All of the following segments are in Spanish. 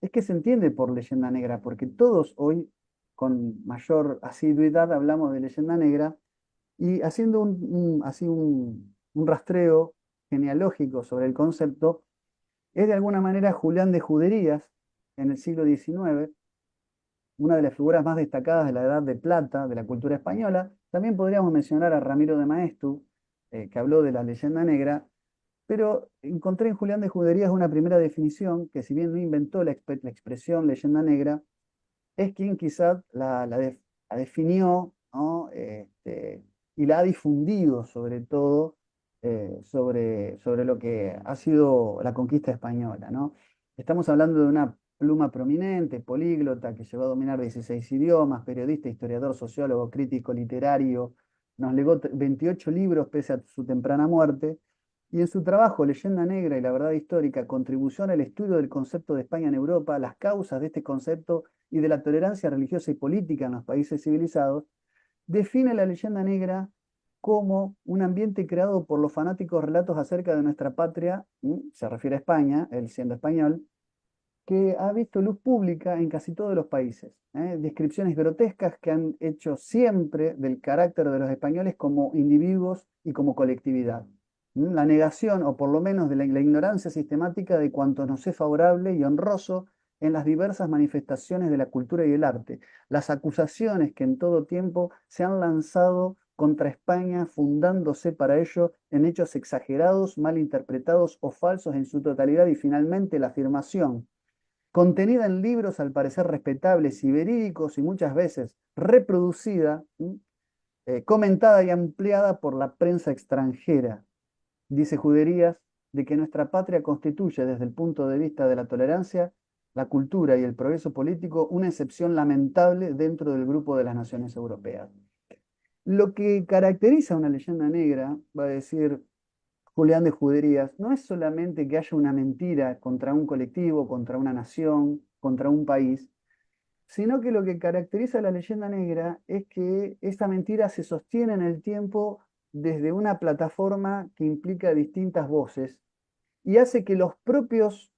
es que se entiende por leyenda negra, porque todos hoy con mayor asiduidad hablamos de leyenda negra y haciendo un rastreo genealógico sobre el concepto, es de alguna manera Julián de Juderías en el siglo XIX, una de las figuras más destacadas de la Edad de Plata de la cultura española. También podríamos mencionar a Ramiro de Maeztu, que habló de la leyenda negra, pero encontré en Julián de Juderías una primera definición que, si bien no inventó la expresión leyenda negra, es quien quizás la definió, ¿no? Y la ha difundido sobre todo sobre lo que ha sido la conquista española, ¿no? Estamos hablando de una pluma prominente, políglota, que llegó a dominar 16 idiomas, periodista, historiador, sociólogo, crítico literario, nos legó 28 libros pese a su temprana muerte, y en su trabajo Leyenda Negra y la Verdad Histórica, contribución al estudio del concepto de España en Europa, las causas de este concepto y de la tolerancia religiosa y política en los países civilizados, define la leyenda negra como un ambiente creado por los fanáticos relatos acerca de nuestra patria, se refiere a España, él siendo español, que ha visto luz pública en casi todos los países. Descripciones grotescas que han hecho siempre del carácter de los españoles como individuos y como colectividad. La negación, o por lo menos de la ignorancia sistemática de cuanto nos es favorable y honroso en las diversas manifestaciones de la cultura y el arte. Las acusaciones que en todo tiempo se han lanzado contra España, fundándose para ello en hechos exagerados, mal interpretados o falsos en su totalidad, y finalmente la afirmación contenida en libros al parecer respetables y verídicos y muchas veces reproducida, comentada y ampliada por la prensa extranjera. Dice Juderías de que nuestra patria constituye desde el punto de vista de la tolerancia, la cultura y el progreso político una excepción lamentable dentro del grupo de las naciones europeas. Lo que caracteriza a una leyenda negra, va a decir Julián de Juderías, no es solamente que haya una mentira contra un colectivo, contra una nación, contra un país, sino que lo que caracteriza a la leyenda negra es que esta mentira se sostiene en el tiempo desde una plataforma que implica distintas voces y hace que los propios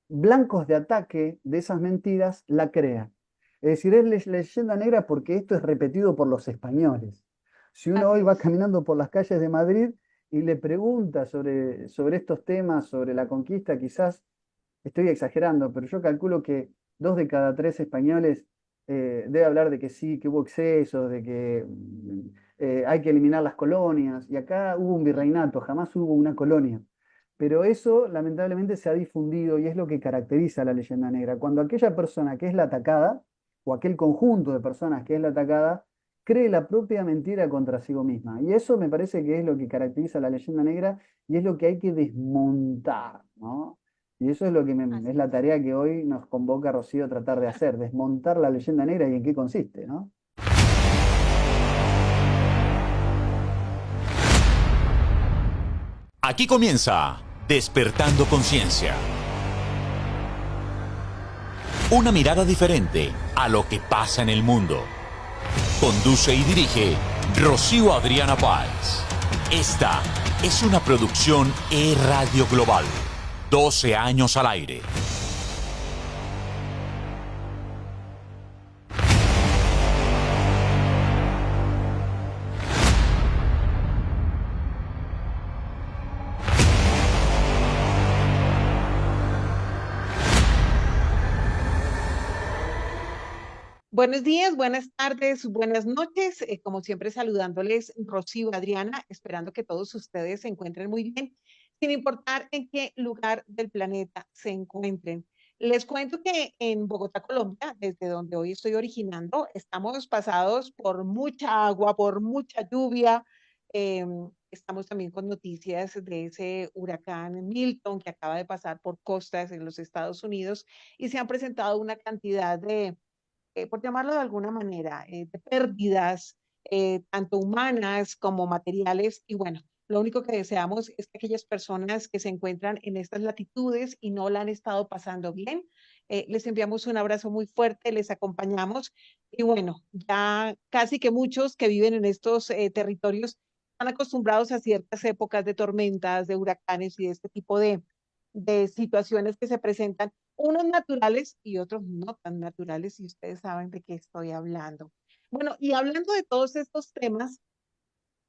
blancos de ataque de esas mentiras la crean. Es decir, es leyenda negra porque esto es repetido por los españoles. Si uno Así hoy va es. caminando por las calles de Madrid y le pregunta sobre estos temas, sobre la conquista, quizás estoy exagerando, pero yo calculo que 2 de cada 3 españoles debe hablar de que sí, que hubo excesos, de que hay que eliminar las colonias, y acá hubo un virreinato, jamás hubo una colonia. Pero eso lamentablemente se ha difundido y es lo que caracteriza a la leyenda negra. Cuando aquella persona que es la atacada, o aquel conjunto de personas que es la atacada, cree la propia mentira contra sí misma. Y eso me parece que es lo que caracteriza a la leyenda negra y es lo que hay que desmontar, ¿no? Y eso es lo que es Así la es. tarea que hoy nos convoca Rocío a tratar de hacer, desmontar la leyenda negra y en qué consiste, ¿no? Aquí comienza Despertando Conciencia. Una mirada diferente a lo que pasa en el mundo. Conduce y dirige Rocío Adriana Páez. Esta es una producción E-Radio Global. 12 años al aire. Buenos días, buenas tardes, buenas noches. Como siempre, saludándoles Rocío Adriana, esperando que todos ustedes se encuentren muy bien, sin importar en qué lugar del planeta se encuentren. Les cuento que en Bogotá, Colombia, desde donde hoy estoy originando, estamos pasados por mucha agua, por mucha lluvia. Eh, Estamos también con noticias de ese huracán Milton que acaba de pasar por costas en los Estados Unidos y se han presentado una cantidad por llamarlo de alguna manera, de pérdidas, tanto humanas como materiales. Y bueno, lo único que deseamos es que aquellas personas que se encuentran en estas latitudes y no la han estado pasando bien, les enviamos un abrazo muy fuerte, les acompañamos. Y bueno, ya casi que muchos que viven en estos territorios están acostumbrados a ciertas épocas de tormentas, de huracanes y de este tipo de situaciones que se presentan, unos naturales y otros no tan naturales, y ustedes saben de qué estoy hablando. Bueno, y hablando de todos estos temas,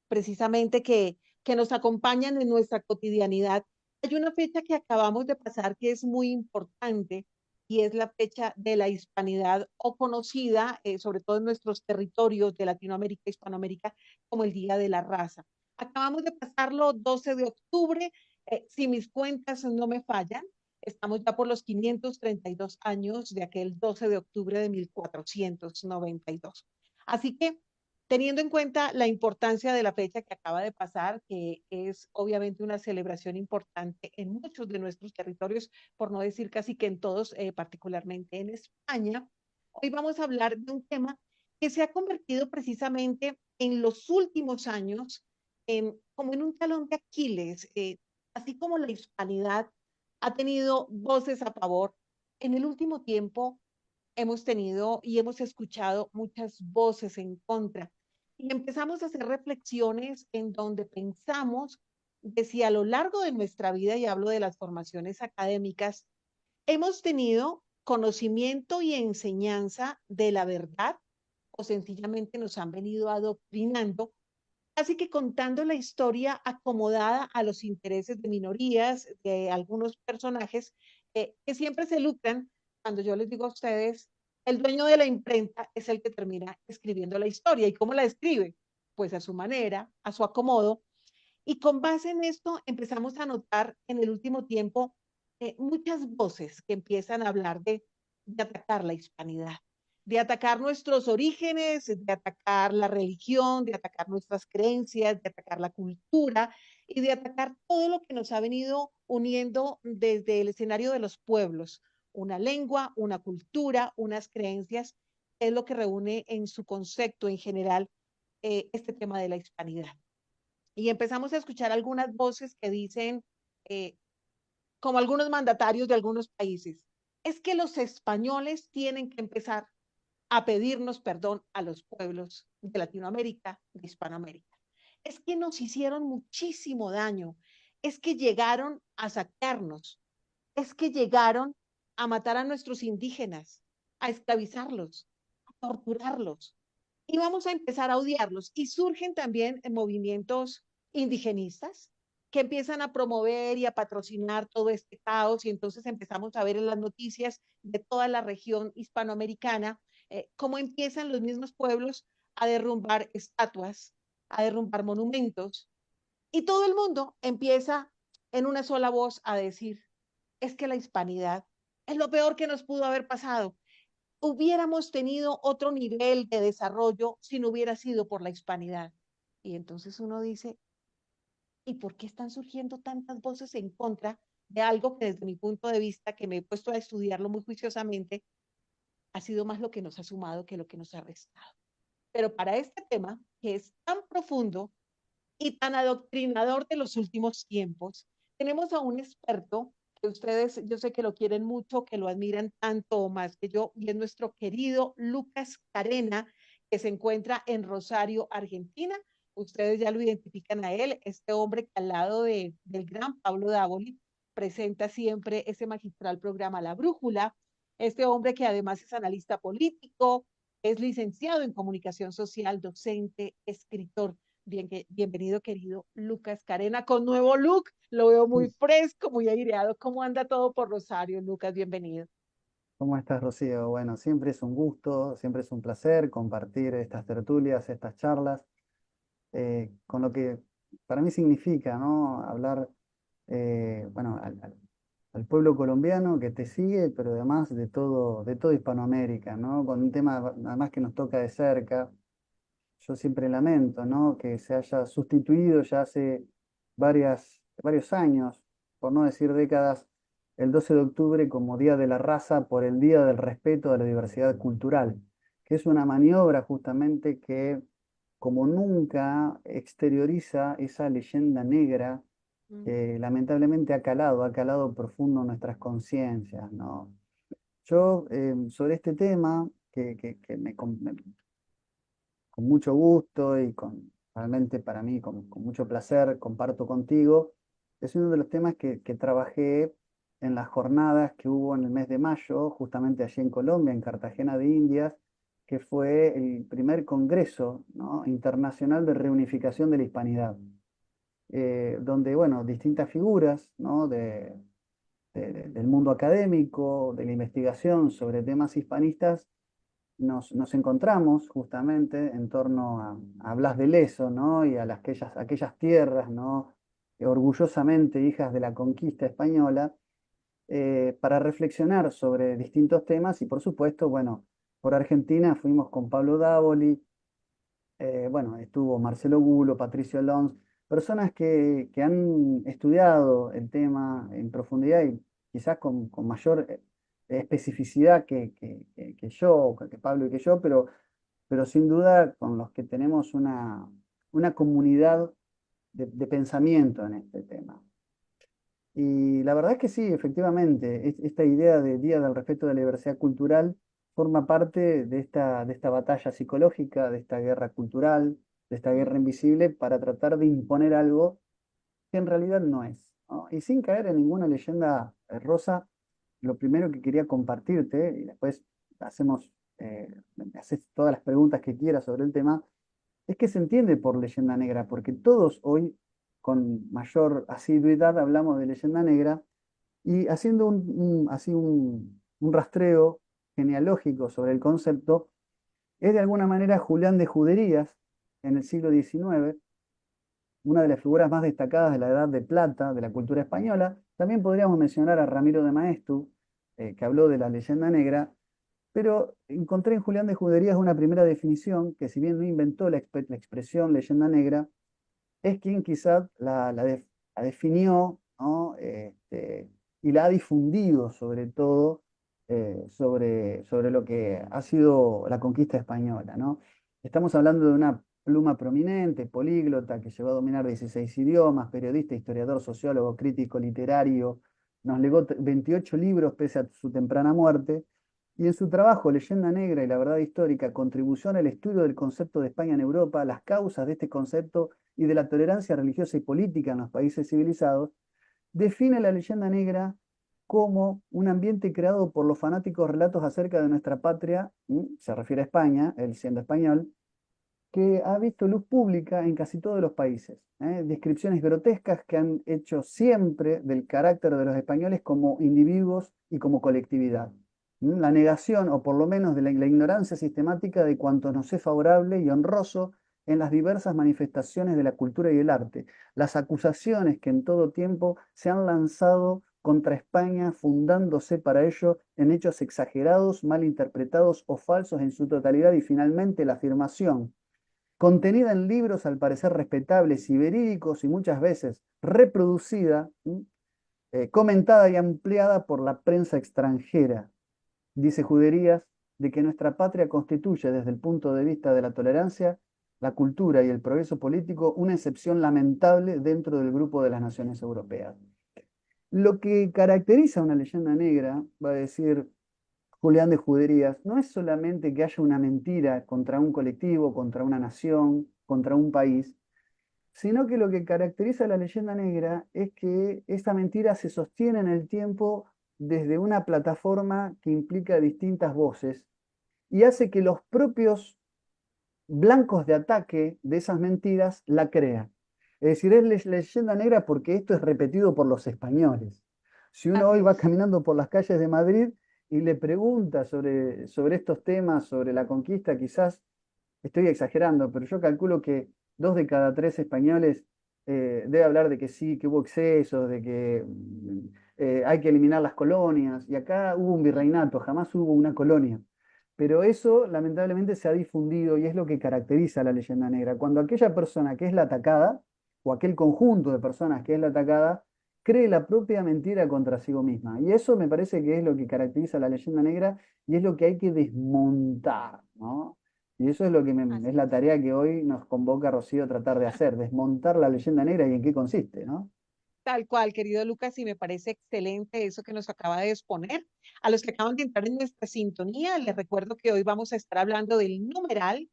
precisamente que nos acompañan en nuestra cotidianidad, hay una fecha que acabamos de pasar que es muy importante y es la fecha de la Hispanidad o conocida, sobre todo en nuestros territorios de Latinoamérica y Hispanoamérica, como el Día de la Raza. Acabamos de pasarlo 12 de octubre, si mis cuentas no me fallan, estamos ya por los 532 años de aquel 12 de octubre de 1492. Así que teniendo en cuenta la importancia de la fecha que acaba de pasar, que es obviamente una celebración importante en muchos de nuestros territorios, por no decir casi que en todos, particularmente en España, hoy vamos a hablar de un tema que se ha convertido precisamente en los últimos años como en un talón de Aquiles, así como la hispanidad ha tenido voces a favor. En el último tiempo hemos tenido y hemos escuchado muchas voces en contra. Y empezamos a hacer reflexiones en donde pensamos de si a lo largo de nuestra vida, y hablo de las formaciones académicas, hemos tenido conocimiento y enseñanza de la verdad o sencillamente nos han venido adoctrinando, así que contando la historia acomodada a los intereses de minorías, de algunos personajes que siempre se lucran. Cuando yo les digo a ustedes, el dueño de la imprenta es el que termina escribiendo la historia. ¿Y cómo la escribe? Pues a su manera, a su acomodo. Y con base en esto empezamos a notar en el último tiempo muchas voces que empiezan a hablar de atacar la hispanidad, de atacar nuestros orígenes, de atacar la religión, de atacar nuestras creencias, de atacar la cultura y de atacar todo lo que nos ha venido uniendo desde el escenario de los pueblos, una lengua, una cultura, unas creencias, es lo que reúne en su concepto en general este tema de la hispanidad. Y empezamos a escuchar algunas voces que dicen, eh, como algunos mandatarios de algunos países, es que los españoles tienen que empezar a pedirnos perdón a los pueblos de Latinoamérica, de Hispanoamérica. Es que nos hicieron muchísimo daño, es que llegaron a saquearnos, es que llegaron a matar a nuestros indígenas, a esclavizarlos, a torturarlos. Y vamos a empezar a odiarlos. Y surgen también movimientos indigenistas que empiezan a promover y a patrocinar todo este caos. Y entonces empezamos a ver en las noticias de toda la región hispanoamericana cómo empiezan los mismos pueblos a derrumbar estatuas, a derrumbar monumentos. Y todo el mundo empieza en una sola voz a decir, es que la hispanidad es lo peor que nos pudo haber pasado. Hubiéramos tenido otro nivel de desarrollo si no hubiera sido por la hispanidad. Y entonces uno dice, ¿y por qué están surgiendo tantas voces en contra de algo que desde mi punto de vista, que me he puesto a estudiarlo muy juiciosamente, ha sido más lo que nos ha sumado que lo que nos ha restado? Pero para este tema, que es tan profundo y tan adoctrinador de los últimos tiempos, tenemos a un experto que ustedes, yo sé que lo quieren mucho, que lo admiran tanto o más que yo, y es nuestro querido Lucas Carena, que se encuentra en Rosario, Argentina. Ustedes ya lo identifican a él, este hombre que al lado del gran Pablo Dávoli presenta siempre ese magistral programa La Brújula, este hombre que además es analista político, es licenciado en comunicación social, docente, escritor. Bienvenido, querido Lucas Carena, con nuevo look. Lo veo muy fresco, muy aireado. ¿Cómo anda todo por Rosario, Lucas? Bienvenido. ¿Cómo estás, Rocío? Bueno, siempre es un gusto, siempre es un placer compartir estas tertulias, estas charlas, con lo que para mí significa, ¿no? Hablar, bueno, al pueblo colombiano que te sigue, pero además de todo Hispanoamérica, ¿no? Con un tema además que nos toca de cerca. Yo siempre lamento, ¿no? Que se haya sustituido ya hace varios años, por no decir décadas, el 12 de octubre como Día de la Raza por el Día del Respeto a la Diversidad Cultural, que es una maniobra justamente que como nunca exterioriza esa leyenda negra Mm. que lamentablemente ha calado profundo en nuestras conciencias, ¿no? Yo sobre este tema, que con mucho gusto y realmente para mí con mucho placer comparto contigo. Es uno de los temas que trabajé en las jornadas que hubo en el mes de mayo, justamente allí en Colombia, en Cartagena de Indias, que fue el primer congreso, ¿no?, internacional de reunificación de la hispanidad, donde, bueno, distintas figuras, ¿no?, del mundo académico, de la investigación sobre temas hispanistas, nos encontramos justamente en torno a Blas de Lezo, ¿no?, y a aquellas tierras, ¿no?, orgullosamente hijas de la conquista española, para reflexionar sobre distintos temas y por supuesto, bueno, por Argentina fuimos con Pablo Dávoli, bueno, estuvo Marcelo Gulo, Patricio Lons, personas que han estudiado el tema en profundidad y quizás con mayor especificidad que yo, que Pablo y que yo, pero sin duda con los que tenemos una comunidad de pensamiento en este tema. Y la verdad es que sí, efectivamente, esta idea de Día del Respeto de la Diversidad Cultural forma parte de esta batalla psicológica, de esta guerra cultural, de esta guerra invisible para tratar de imponer algo que en realidad no es, ¿no? Y sin caer en ninguna leyenda rosa, lo primero que quería compartirte, y después hacemos, me haces todas las preguntas que quieras sobre el tema, es que se entiende por leyenda negra, porque todos hoy con mayor asiduidad hablamos de leyenda negra y haciendo un rastreo genealógico sobre el concepto, es de alguna manera Julián de Juderías en el siglo XIX, una de las figuras más destacadas de la Edad de Plata de la cultura española. También podríamos mencionar a Ramiro de Maeztu, que habló de la leyenda negra, pero encontré en Julián de Juderías una primera definición que, si bien no inventó la expresión leyenda negra, es quien quizás la definió, ¿no?, y la ha difundido sobre todo sobre lo que ha sido la conquista española, ¿no? Estamos hablando de una pluma prominente, políglota, que llegó a dominar 16 idiomas, periodista, historiador, sociólogo, crítico literario, nos legó 28 libros pese a su temprana muerte, y en su trabajo Leyenda Negra y la Verdad Histórica, contribución al estudio del concepto de España en Europa, las causas de este concepto y de la tolerancia religiosa y política en los países civilizados, define la leyenda negra como un ambiente creado por los fanáticos relatos acerca de nuestra patria, se refiere a España, él siendo español, que ha visto luz pública en casi todos los países. Descripciones grotescas que han hecho siempre del carácter de los españoles como individuos y como colectividad. La negación, o por lo menos de la ignorancia sistemática de cuanto nos es favorable y honroso en las diversas manifestaciones de la cultura y el arte. Las acusaciones que en todo tiempo se han lanzado contra España, fundándose para ello en hechos exagerados, mal interpretados o falsos en su totalidad, y finalmente la afirmación, contenida en libros al parecer respetables y verídicos y muchas veces reproducida, comentada y ampliada por la prensa extranjera. Dice Juderías de que nuestra patria constituye desde el punto de vista de la tolerancia, la cultura y el progreso político una excepción lamentable dentro del grupo de las naciones europeas. Lo que caracteriza a una leyenda negra, va a decir Julián de Juderías, no es solamente que haya una mentira contra un colectivo, contra una nación, contra un país, sino que lo que caracteriza a la leyenda negra es que esta mentira se sostiene en el tiempo desde una plataforma que implica distintas voces y hace que los propios blancos de ataque de esas mentiras la crean. Es decir, es leyenda negra porque esto es repetido por los españoles. Si uno hoy va caminando por las calles de Madrid y le pregunta sobre estos temas, sobre la conquista, quizás estoy exagerando, pero yo calculo que 2 de cada 3 españoles debe hablar de que sí, que hubo excesos, de que hay que eliminar las colonias, y acá hubo un virreinato, jamás hubo una colonia. Pero eso lamentablemente se ha difundido y es lo que caracteriza a la leyenda negra. Cuando aquella persona que es la atacada, o aquel conjunto de personas que es la atacada, cree la propia mentira contra sí misma. Y eso me parece que es lo que caracteriza a la leyenda negra y es lo que hay que desmontar, ¿no? Y eso es lo que es la tarea que hoy nos convoca Rocío a tratar de hacer, desmontar la leyenda negra y en qué consiste, ¿no? Tal cual, querido Lucas, y me parece excelente eso que nos acaba de exponer. A los que acaban de entrar en nuestra sintonía, les recuerdo que hoy vamos a estar hablando del numeral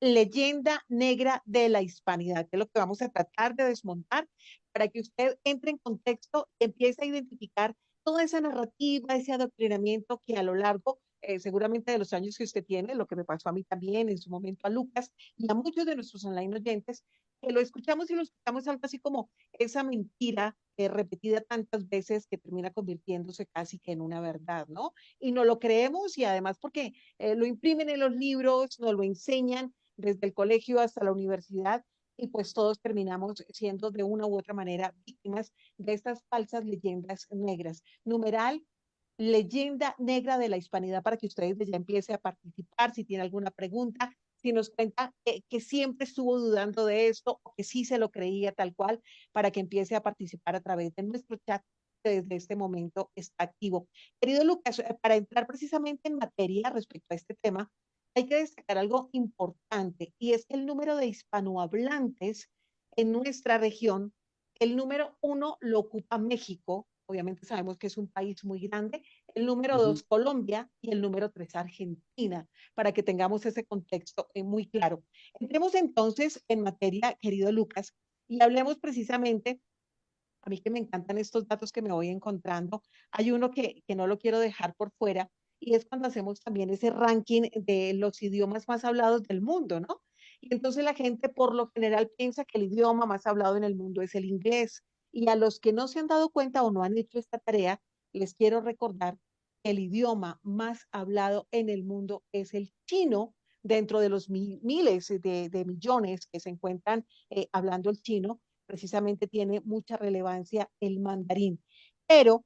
leyenda negra de la hispanidad, que es lo que vamos a tratar de desmontar para que usted entre en contexto y empiece a identificar toda esa narrativa, ese adoctrinamiento que a lo largo, seguramente de los años que usted tiene, lo que me pasó a mí también, en su momento a Lucas y a muchos de nuestros online oyentes, que lo escuchamos y lo escuchamos algo así como esa mentira repetida tantas veces que termina convirtiéndose casi que en una verdad, ¿no? Y no lo creemos y además porque lo imprimen en los libros, nos lo enseñan desde el colegio hasta la universidad y pues todos terminamos siendo de una u otra manera víctimas de estas falsas leyendas negras. Numeral, leyenda negra de la hispanidad para que ustedes ya empiece a participar, si tiene alguna pregunta, si nos cuenta que siempre estuvo dudando de esto o que sí se lo creía tal cual, para que empiece a participar a través de nuestro chat que desde este momento está activo. Querido Lucas, para entrar precisamente en materia respecto a este tema, hay que destacar algo importante y es que el número de hispanohablantes en nuestra región, el número uno lo ocupa México, obviamente sabemos que es un país muy grande, el número dos Colombia y el número tres Argentina, para que tengamos ese contexto muy claro. Entremos entonces en materia, querido Lucas, y hablemos precisamente, a mí que me encantan estos datos que me voy encontrando, hay uno que no lo quiero dejar por fuera, y es cuando hacemos también ese ranking de los idiomas más hablados del mundo, ¿no? Y entonces la gente por lo general piensa que el idioma más hablado en el mundo es el inglés. Y a los que no se han dado cuenta o no han hecho esta tarea, les quiero recordar que el idioma más hablado en el mundo es el chino, dentro de los miles de millones que se encuentran hablando el chino, precisamente tiene mucha relevancia el mandarín. Pero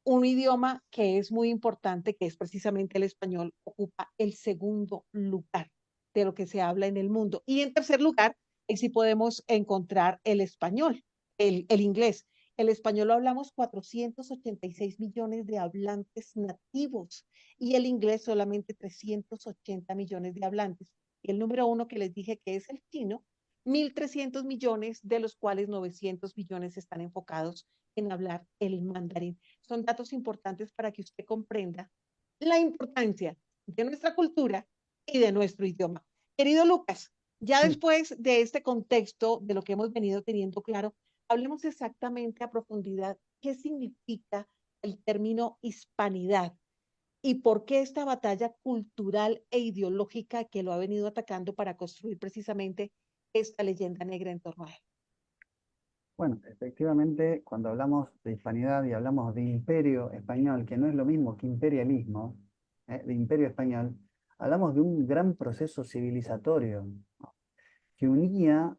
un idioma que es muy importante, que es precisamente el español, ocupa el segundo lugar de lo que se habla en el mundo. Y en tercer lugar, sí podemos encontrar el español, el inglés. El español lo hablamos 486 millones de hablantes nativos y el inglés solamente 380 millones de hablantes. Y el número uno que les dije que es el chino, 1.300 millones, de los cuales 900 millones están enfocados en hablar el mandarín. Son datos importantes para que usted comprenda la importancia de nuestra cultura y de nuestro idioma. Querido Lucas, ya después de este contexto, de lo que hemos venido teniendo claro, hablemos exactamente a profundidad qué significa el término hispanidad y por qué esta batalla cultural e ideológica que lo ha venido atacando para construir precisamente esta leyenda negra en torno a él. Bueno, efectivamente, cuando hablamos de hispanidad y hablamos de imperio español, que no es lo mismo que imperialismo, de imperio español, hablamos de un gran proceso civilizatorio, ¿no? que unía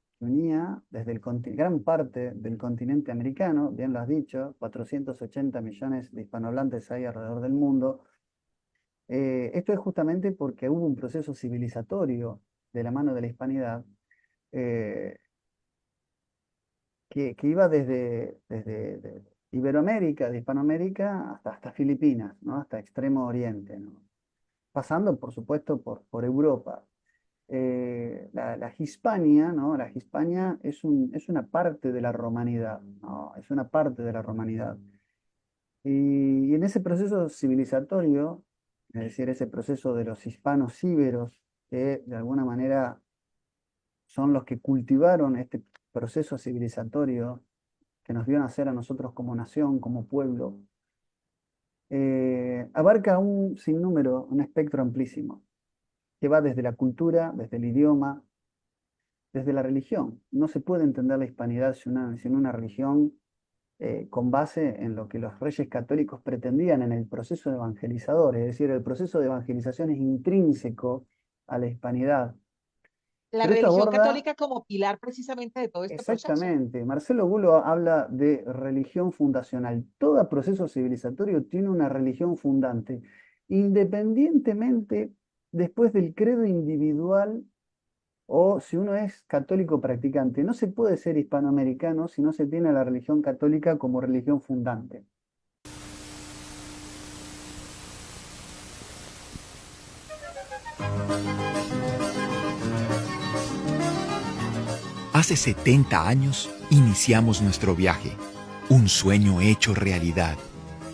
desde gran parte del continente americano, bien lo has dicho, 480 millones de hispanohablantes hay alrededor del mundo. Esto es justamente porque hubo un proceso civilizatorio de la mano de la hispanidad, que iba desde Iberoamérica, de Hispanoamérica, hasta Filipinas, ¿no? Hasta Extremo Oriente, ¿no? Pasando, por supuesto, por Europa. La Hispania, ¿no? La Hispania es una parte de la romanidad, ¿no? Es una parte de la romanidad. Y en ese proceso civilizatorio, es decir, ese proceso de los hispanos íberos, que de alguna manera son los que cultivaron este proceso civilizatorio que nos vio nacer a nosotros como nación, como pueblo, abarca un sinnúmero, un espectro amplísimo, que va desde la cultura, desde el idioma, desde la religión. No se puede entender la hispanidad sin una religión con base en lo que los reyes católicos pretendían en el proceso evangelizador, es decir, el proceso de evangelización es intrínseco a la hispanidad. La religión católica como pilar precisamente de todo este proceso. Exactamente. Marcelo Bulo habla de religión fundacional. Todo proceso civilizatorio tiene una religión fundante, independientemente después del credo individual o si uno es católico practicante. No se puede ser hispanoamericano si no se tiene la religión católica como religión fundante. Hace 70 años iniciamos nuestro viaje, un sueño hecho realidad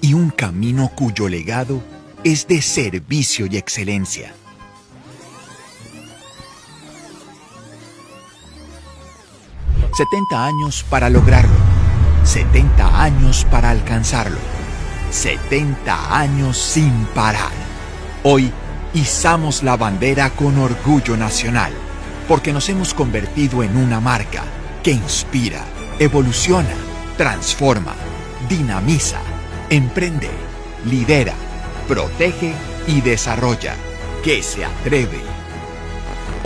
y un camino cuyo legado es de servicio y excelencia. 70 años para lograrlo. 70 años para alcanzarlo. 70 años sin parar. Hoy izamos la bandera con orgullo nacional, porque nos hemos convertido en una marca que inspira, evoluciona, transforma, dinamiza, emprende, lidera, protege y desarrolla, que se atreve.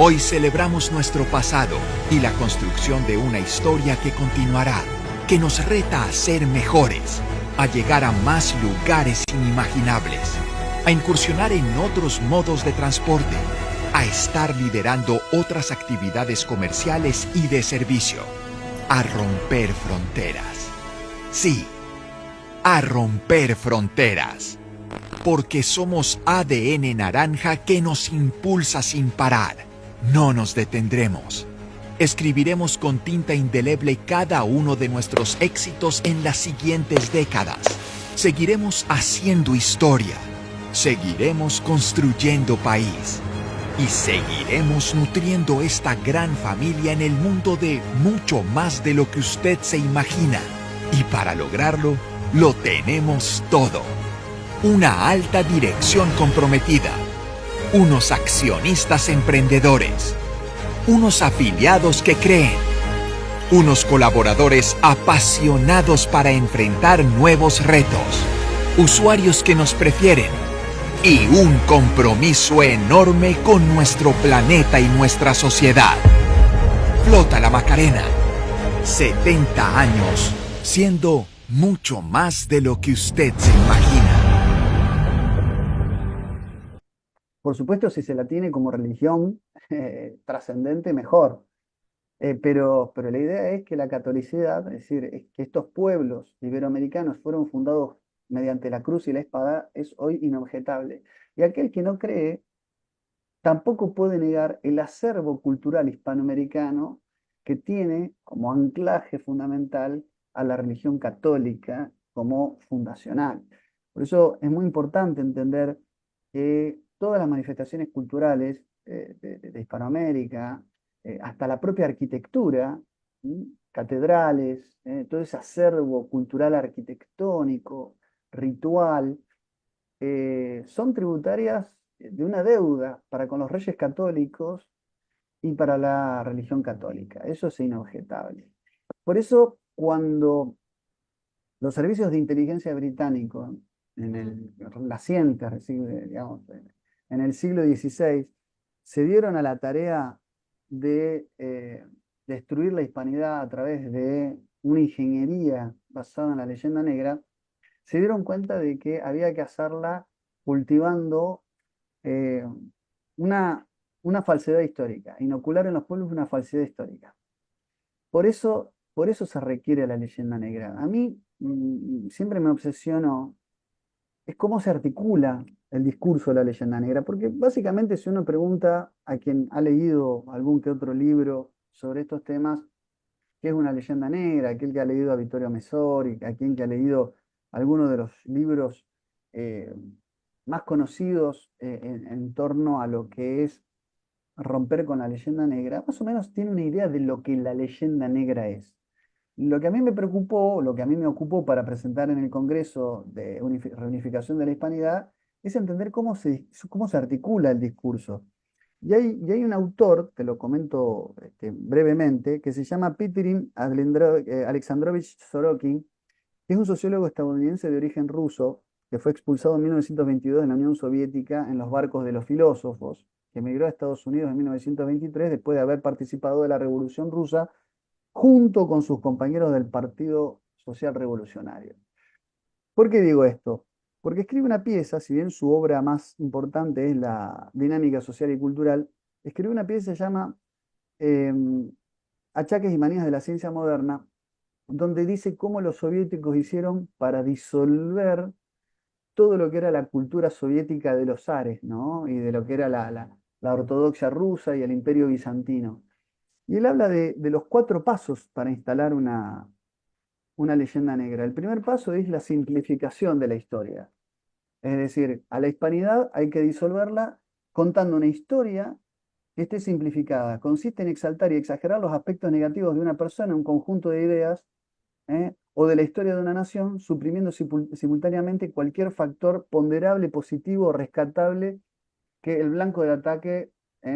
Hoy celebramos nuestro pasado y la construcción de una historia que continuará, que nos reta a ser mejores, a llegar a más lugares inimaginables, a incursionar en otros modos de transporte, a estar liderando otras actividades comerciales y de servicio, a romper fronteras. Sí, a romper fronteras, porque somos ADN naranja que nos impulsa sin parar. No nos detendremos. Escribiremos con tinta indeleble cada uno de nuestros éxitos en las siguientes décadas. Seguiremos haciendo historia. Seguiremos construyendo país. Y seguiremos nutriendo esta gran familia en el mundo de mucho más de lo que usted se imagina. Y para lograrlo, lo tenemos todo. Una alta dirección comprometida. Unos accionistas emprendedores. Unos afiliados que creen. Unos colaboradores apasionados para enfrentar nuevos retos. Usuarios que nos prefieren. Y un compromiso enorme con nuestro planeta y nuestra sociedad. Flota La Macarena. 70 años, siendo mucho más de lo que usted se imagina. Por supuesto, si se la tiene como religión trascendente, mejor. Pero la idea es que la catolicidad, es decir, es que estos pueblos iberoamericanos fueron fundados mediante la cruz y la espada, es hoy inobjetable. Y aquel que no cree tampoco puede negar el acervo cultural hispanoamericano que tiene como anclaje fundamental a la religión católica como fundacional. Por eso es muy importante entender que todas las manifestaciones culturales de Hispanoamérica, hasta la propia arquitectura, catedrales, todo ese acervo cultural arquitectónico, ritual, son tributarias de una deuda para con los reyes católicos y para la religión católica. Eso es inobjetable. Por eso, cuando los servicios de inteligencia británicos, nacientes, digamos, en el siglo XVI, se dieron a la tarea de destruir la hispanidad a través de una ingeniería basada en la leyenda negra, se dieron cuenta de que había que hacerla cultivando una falsedad histórica, inocular en los pueblos una falsedad histórica. Por eso se requiere la leyenda negra. A mí siempre me obsesionó es cómo se articula el discurso de la leyenda negra, porque básicamente si uno pregunta a quien ha leído algún que otro libro sobre estos temas, ¿qué es una leyenda negra? Aquel que ha leído a Vittorio Messori, aquel que ha leído algunos de los libros más conocidos en torno a lo que es romper con la leyenda negra, más o menos tiene una idea de lo que la leyenda negra es. Lo que a mí me preocupó, lo que a mí me ocupó para presentar en el Congreso de Reunificación de la Hispanidad, es entender cómo se articula el discurso. Y hay un autor, te lo comento brevemente, que se llama Piotr Alexandrovich Sorokin, que es un sociólogo estadounidense de origen ruso, que fue expulsado en 1922 de la Unión Soviética en los barcos de los filósofos, que emigró a Estados Unidos en 1923 después de haber participado de la Revolución Rusa junto con sus compañeros del Partido Social Revolucionario. ¿Por qué digo esto? Porque escribe una pieza, si bien su obra más importante es la dinámica social y cultural, escribe una pieza que se llama Achaques y manías de la ciencia moderna, donde dice cómo los soviéticos hicieron para disolver todo lo que era la cultura soviética de los zares, ¿no? Y de lo que era la ortodoxia rusa y el imperio bizantino. Y él habla de los 4 pasos para instalar una leyenda negra. El primer paso es la simplificación de la historia. Es decir, a la hispanidad hay que disolverla contando una historia que esté simplificada. Consiste en exaltar y exagerar los aspectos negativos de una persona, un conjunto de ideas, o de la historia de una nación, suprimiendo simultáneamente cualquier factor ponderable, positivo o rescatable que el blanco del ataque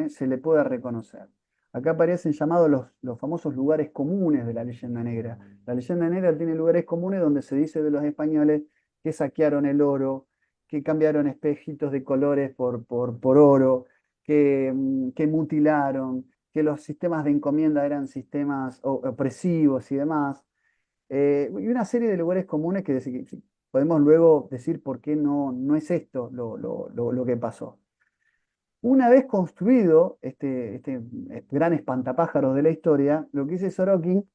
se le pueda reconocer. Acá aparecen llamados los famosos lugares comunes de la leyenda negra. La leyenda negra tiene lugares comunes donde se dice de los españoles que saquearon el oro, que cambiaron espejitos de colores por oro, que mutilaron, que los sistemas de encomienda eran sistemas opresivos y demás. Y una serie de lugares comunes que podemos luego decir por qué no es esto lo que pasó. Una vez construido este gran espantapájaros de la historia, lo que dice Sorokin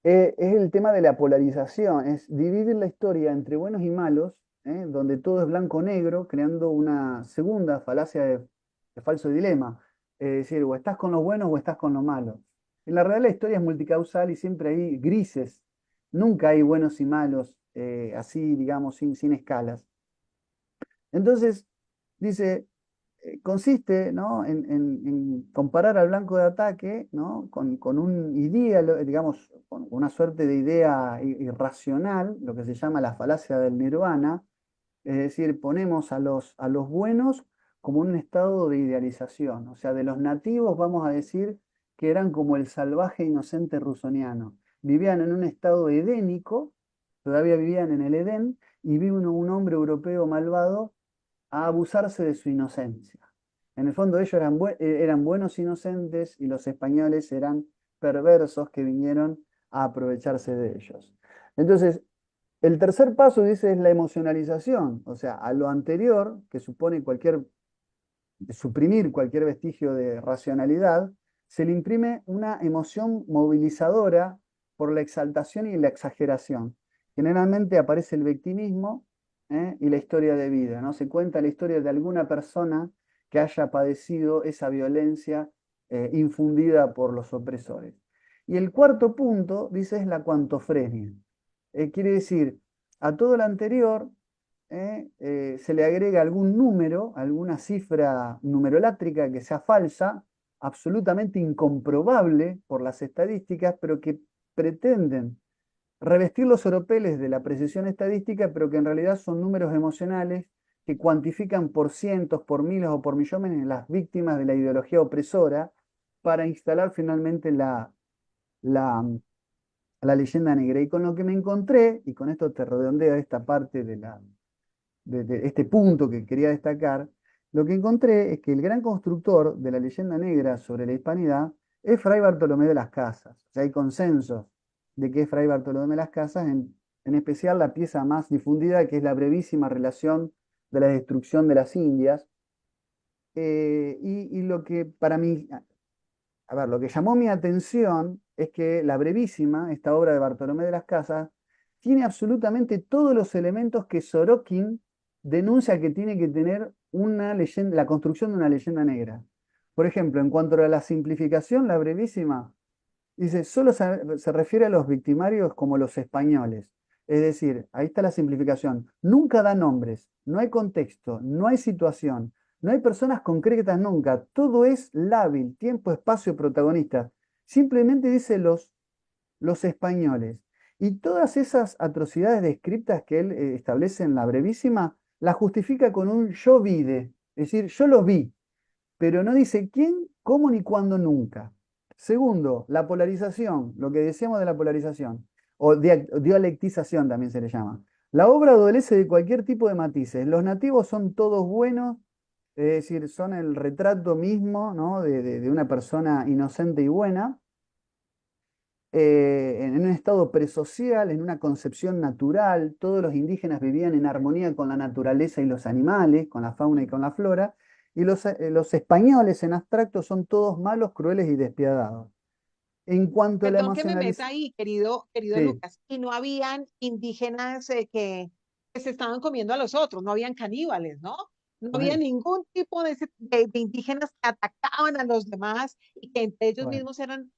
es el tema de la polarización, es dividir la historia entre buenos y malos, donde todo es blanco-negro, creando una segunda falacia de falso dilema. Es decir, o estás con los buenos o estás con los malos. En la realidad la historia es multicausal y siempre hay grises, nunca hay buenos y malos, así, digamos, sin escalas. Entonces, dice, consiste, ¿no?, en comparar al blanco de ataque, ¿no?, con un ideal, digamos, con una suerte de idea irracional, lo que se llama la falacia del nirvana, es decir, ponemos a los buenos como un estado de idealización, o sea, de los nativos vamos a decir que eran como el salvaje inocente rusoniano, vivían en un estado edénico, todavía vivían en el Edén, y vino un hombre europeo malvado a abusarse de su inocencia. En el fondo ellos eran buenos inocentes y los españoles eran perversos que vinieron a aprovecharse de ellos. Entonces, el tercer paso, dice, es la emocionalización, o sea, a lo anterior, que supone suprimir cualquier vestigio de racionalidad, se le imprime una emoción movilizadora por la exaltación y la exageración. Generalmente aparece el victimismo, y la historia de vida, ¿no? Se cuenta la historia de alguna persona que haya padecido esa violencia infundida por los opresores. Y el cuarto punto, dice, es la cuantofrenia. Quiere decir, a todo lo anterior se le agrega algún número, alguna cifra numerolátrica que sea falsa, absolutamente incomprobable por las estadísticas, pero que pretenden revestir los oropeles de la precisión estadística, pero que en realidad son números emocionales que cuantifican por cientos, por miles o por millones las víctimas de la ideología opresora para instalar finalmente la leyenda negra. Y con lo que me encontré, y con esto te redondeo esta parte de este punto que quería destacar, lo que encontré es que el gran constructor de la leyenda negra sobre la hispanidad es Fray Bartolomé de las Casas. O sea, hay consenso de que es Fray Bartolomé de las Casas, en especial la pieza más difundida, que es la brevísima relación de la destrucción de las Indias. Y lo que para mí, a ver, lo que llamó mi atención es que la brevísima, esta obra de Bartolomé de las Casas, tiene absolutamente todos los elementos que Sorokin denuncia que tiene que tener una leyenda, la construcción de una leyenda negra. Por ejemplo, en cuanto a la simplificación, la brevísima dice, solo se refiere a los victimarios como los españoles. Es decir, ahí está la simplificación. Nunca da nombres, no hay contexto, no hay situación, no hay personas concretas nunca. Todo es lábil, tiempo, espacio, protagonista. Simplemente dice los españoles. Y todas esas atrocidades descriptas que él establece en la brevísima, las justifica con un yo vide. Es decir, yo los vi, pero no dice quién, cómo ni cuándo nunca. Segundo, la polarización, lo que decíamos de la polarización, o dialectización también se le llama. La obra adolece de cualquier tipo de matices. Los nativos son todos buenos, es decir, son el retrato mismo, ¿no?, de una persona inocente y buena, en un estado presocial, en una concepción natural. Todos los indígenas vivían en armonía con la naturaleza y los animales, con la fauna y con la flora. Y los españoles en abstracto son todos malos, crueles y despiadados. En cuanto a la Perdón que me meta emocionalización, ahí, querido sí, Lucas, y no habían indígenas que se estaban comiendo a los otros, no habían caníbales, ¿no? No había bueno, ningún tipo de indígenas que atacaban a los demás y que entre ellos bueno, mismos eran,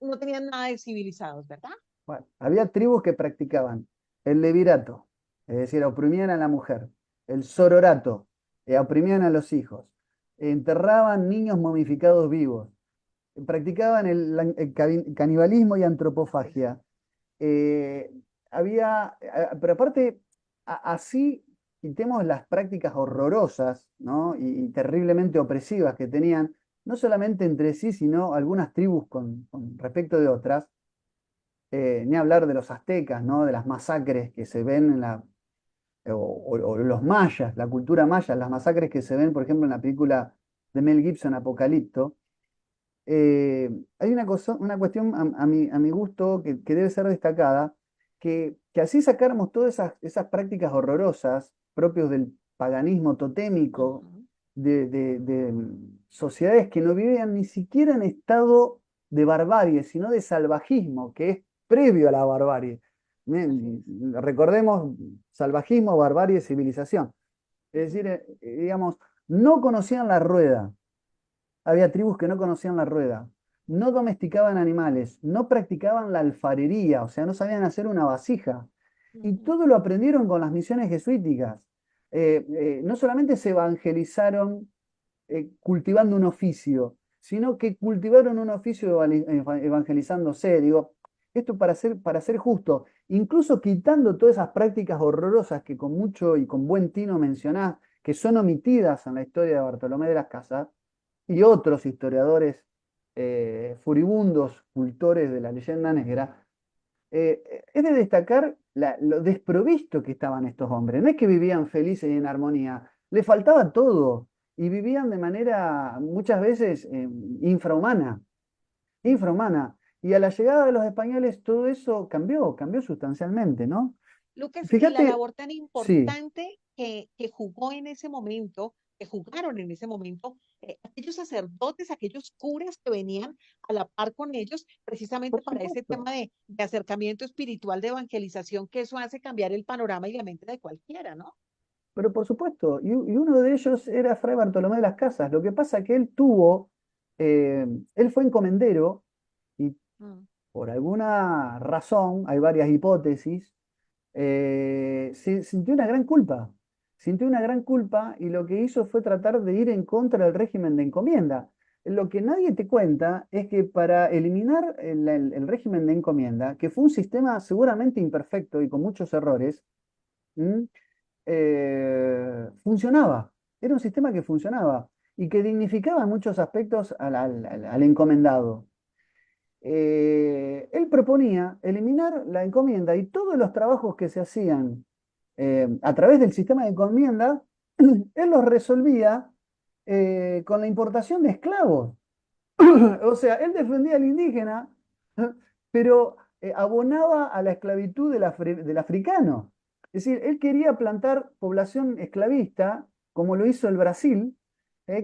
no tenían nada de civilizados, ¿verdad? bueno. Había tribus que practicaban el levirato, es decir, oprimían a la mujer, el sororato, oprimían a los hijos. enterraban niños momificados vivos, practicaban el canibalismo y antropofagia. Eh, pero aparte, así quitemos las prácticas horrorosas, ¿no? y terriblemente opresivas que tenían, no solamente entre sí, sino algunas tribus con respecto de otras, ni hablar de los aztecas, ¿no? De las masacres que se ven o los mayas, la cultura maya, las masacres que se ven, por ejemplo, en la película de Mel Gibson, Apocalipto. Hay una cuestión a mi gusto que debe ser destacada, que así sacáramos todas esas prácticas horrorosas propios del paganismo totémico, Ujú. de sociedades que no vivían ni siquiera en estado de barbarie, sino de salvajismo, que es previo a la barbarie. Así es. Recordemos salvajismo, barbarie, civilización. Es Ujú. decir, digamos, no conocían la rueda. Había tribus que no conocían la rueda, no domesticaban animales, no practicaban la alfarería, o sea, no sabían hacer una vasija. Y Ujú. todo lo aprendieron con las misiones jesuíticas. No solamente se evangelizaron cultivando un oficio, sino que cultivaron un oficio evangelizándose. Digo, esto para ser justo, incluso quitando todas esas prácticas horrorosas que con mucho y con buen tino mencionás, que son omitidas en la historia de Bartolomé de las Casas, y otros historiadores furibundos, cultores de la leyenda negra, es de destacar lo desprovisto que estaban estos hombres. No es que vivían felices y en armonía, les faltaba todo y vivían de manera muchas veces infrahumana, infrahumana. Y a la llegada de los españoles todo eso cambió sustancialmente, ¿no? Lucas, y la Fíjate, labor tan sí. importante que jugó en ese momento, que jugaron en ese momento, aquellos sacerdotes, aquellos curas que venían a la par con ellos, precisamente Por para ese supuesto. tema de acercamiento espiritual, de evangelización, que eso hace cambiar el panorama y la mente de cualquiera, ¿no? Pero por supuesto, y uno de ellos era Fray Bartolomé de las Casas. Lo que pasa es que él fue encomendero y Mm. por alguna razón, hay varias hipótesis, sintió una gran culpa. Sintió una gran culpa y lo que hizo fue tratar de ir en contra del régimen de encomienda. Lo que nadie te cuenta es que para eliminar el régimen de encomienda, que fue un sistema seguramente imperfecto y con muchos errores, ¿m? Funcionaba. Era un sistema que funcionaba y que dignificaba en muchos aspectos al encomendado. Él proponía eliminar la encomienda y todos los trabajos que se hacían a través del sistema de encomienda, él los resolvía con la importación de esclavos. O sea, él defendía al indígena, pero abonaba a la esclavitud del africano. Es decir, él quería plantar población esclavista, como lo hizo el Brasil,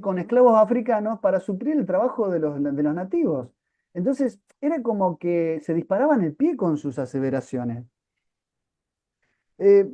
con Ujú. esclavos africanos para suplir el trabajo de los nativos. Entonces, era como que se disparaban el pie con sus aseveraciones. Eh,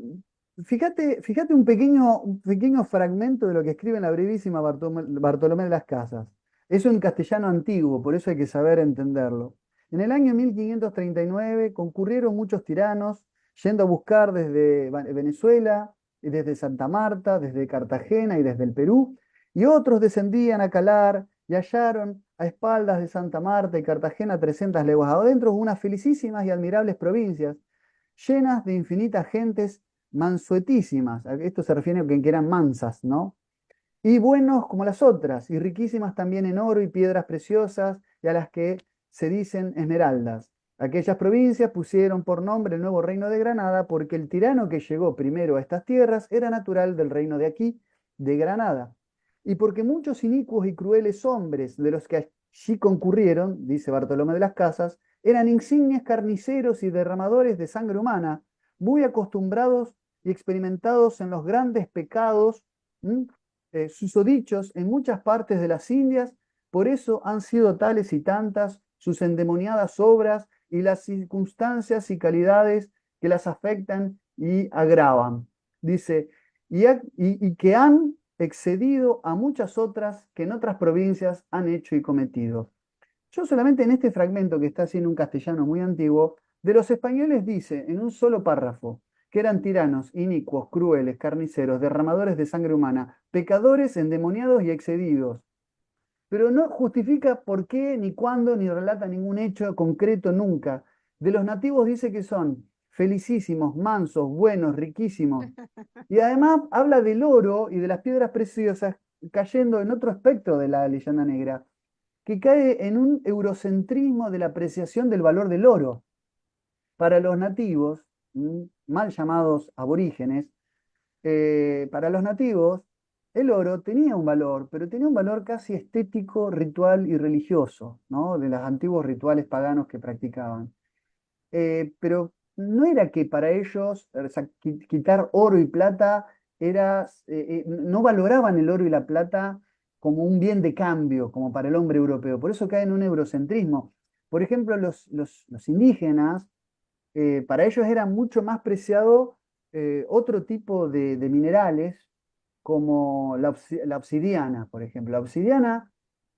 fíjate un pequeño fragmento de lo que escribe en la brevísima Bartolomé de las Casas. Es un castellano antiguo, por eso hay que saber entenderlo. En el año 1539 concurrieron muchos tiranos yendo a buscar desde Venezuela, y desde Santa Marta, desde Cartagena y desde el Perú, y otros descendían a calar y hallaron a espaldas de Santa Marta y Cartagena 300 leguas adentro unas felicísimas y admirables provincias llenas de infinitas gentes mansuetísimas. Esto se refiere a que eran mansas, ¿no? Y buenos como las otras, y riquísimas también en oro y piedras preciosas, y a las que se dicen esmeraldas. Aquellas provincias pusieron por nombre el nuevo reino de Granada, porque el tirano que llegó primero a estas tierras era natural del reino de aquí, de Granada. Y porque muchos inicuos y crueles hombres de los que allí concurrieron, dice Bartolomé de las Casas, eran insignes carniceros y derramadores de sangre humana, muy acostumbrados y experimentados en los grandes pecados, susodichos en muchas partes de las Indias, por eso han sido tales y tantas sus endemoniadas obras y las circunstancias y calidades que las afectan y agravan. Dice, y que han excedido a muchas otras que en otras provincias han hecho y cometido. Yo solamente en este fragmento que está así en un castellano muy antiguo, de los españoles dice en un solo párrafo, que eran tiranos, inicuos, crueles, carniceros, derramadores de sangre humana, pecadores, endemoniados y excedidos. Pero no justifica por qué, ni cuándo, ni relata ningún hecho concreto nunca. De los nativos dice que son felicísimos, mansos, buenos, riquísimos. Y además habla del oro y de las piedras preciosas cayendo en otro aspecto de la leyenda negra, que cae en un eurocentrismo de la apreciación del valor del oro. Para los nativos, mal llamados aborígenes, para los nativos, el oro tenía un valor, pero tenía un valor casi estético, ritual y religioso, ¿no? De los antiguos rituales paganos que practicaban. Pero no era que para ellos quitar oro y plata no valoraban el oro y la plata como un bien de cambio, como para el hombre europeo. Por eso cae en un eurocentrismo. Por ejemplo, los indígenas, para ellos era mucho más preciado otro tipo de minerales, como la obsidiana, por ejemplo. La obsidiana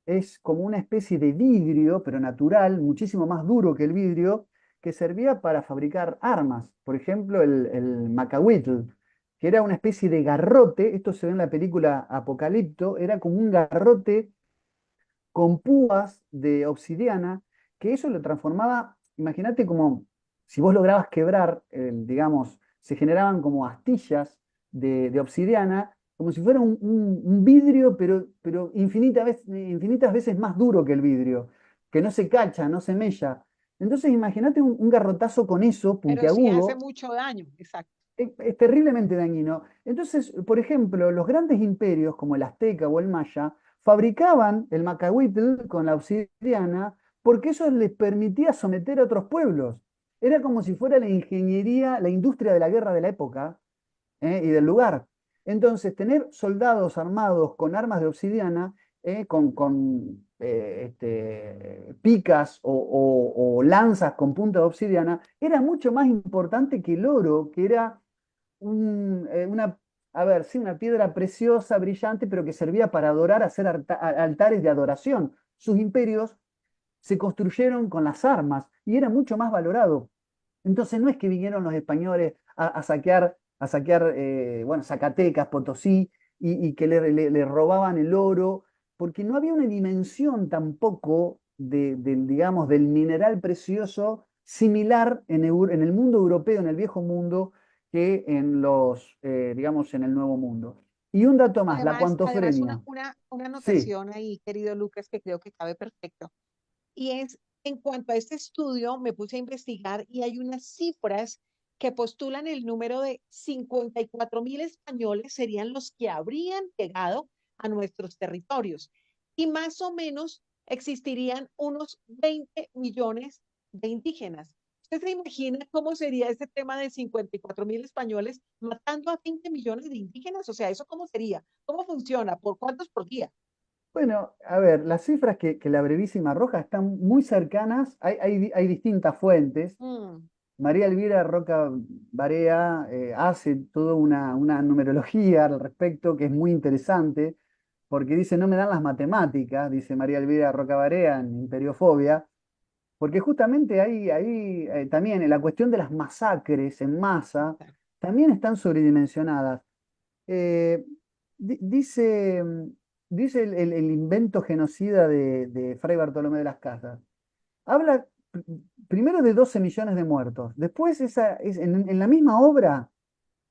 es como una especie de vidrio, pero natural, muchísimo más duro que el vidrio, que servía para fabricar armas. Por ejemplo, el macahuitl, que era una especie de garrote, esto se ve en la película Apocalipto, era como un garrote con púas de obsidiana, que eso lo transformaba, imagínate como si vos lograbas quebrar, digamos, se generaban como astillas de obsidiana, como si fuera un vidrio, pero infinitas veces más duro que el vidrio, que no se cacha, no se mella. Entonces imagínate un garrotazo con eso, Pero sí hace puntiagudo, mucho daño, exacto. es terriblemente dañino. Entonces, por ejemplo, los grandes imperios como el azteca o el maya fabricaban el macahuitl con la obsidiana porque eso les permitía someter a otros pueblos. Era como si fuera la ingeniería, la industria de la guerra de la época, y del lugar. Entonces, tener soldados armados con armas de obsidiana, picas o lanzas con punta de obsidiana, era mucho más importante que el oro, que era una, a ver, sí, una piedra preciosa, brillante, pero que servía para adorar, hacer altares de adoración. Sus imperios se construyeron con las armas y era mucho más valorado. Entonces no es que vinieron los españoles a saquear bueno, Zacatecas, Potosí, y que le robaban el oro, porque no había una dimensión tampoco digamos, del mineral precioso similar en el mundo europeo, en el viejo mundo, que digamos, en el nuevo mundo. Y un dato más, la Además cuantofrenia. una Sí, anotación ahí, querido Lucas, que creo que cabe perfecto. Y es, en cuanto a este estudio, me puse a investigar y hay unas cifras que postulan el número de 54.000 españoles serían los que habrían llegado a nuestros territorios. Y más o menos existirían unos 20 millones de indígenas. ¿Usted se imagina cómo sería ese tema de 54.000 españoles matando a 20 millones de indígenas? O sea, ¿eso cómo sería? ¿Cómo funciona? ¿Por cuántos por día? bueno, a ver, las cifras que la brevísima arroja están muy cercanas, hay distintas fuentes. Mm, María Elvira Roca Barea hace toda una numerología al respecto que es muy interesante, porque dice, no me dan las matemáticas, dice María Elvira Roca Barea en Imperiofobia, porque justamente ahí también en la cuestión de las masacres en masa también están sobredimensionadas. Eh, dice el invento genocida de Fray Bartolomé de las Casas. Habla primero de 12 millones de muertos. Después, en la misma obra,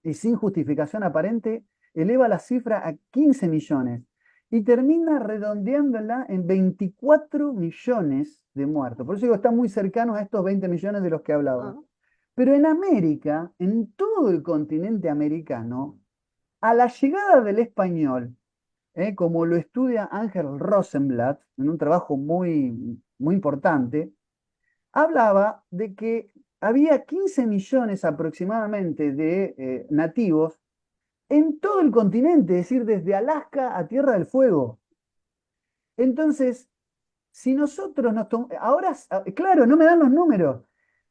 y sin justificación aparente, eleva la cifra a 15 millones y termina redondeándola en 24 millones de muertos. Por eso digo, está muy cercano a estos 20 millones de los que hablaba. ah, Pero en América, en todo el continente americano, a la llegada del español, como lo estudia Ángel Rosenblatt en un trabajo muy, muy importante, hablaba de que había 15 millones aproximadamente de nativos en todo el continente, es decir, desde Alaska a Tierra del Fuego. Entonces, si nosotros ahora, claro, no me dan los números,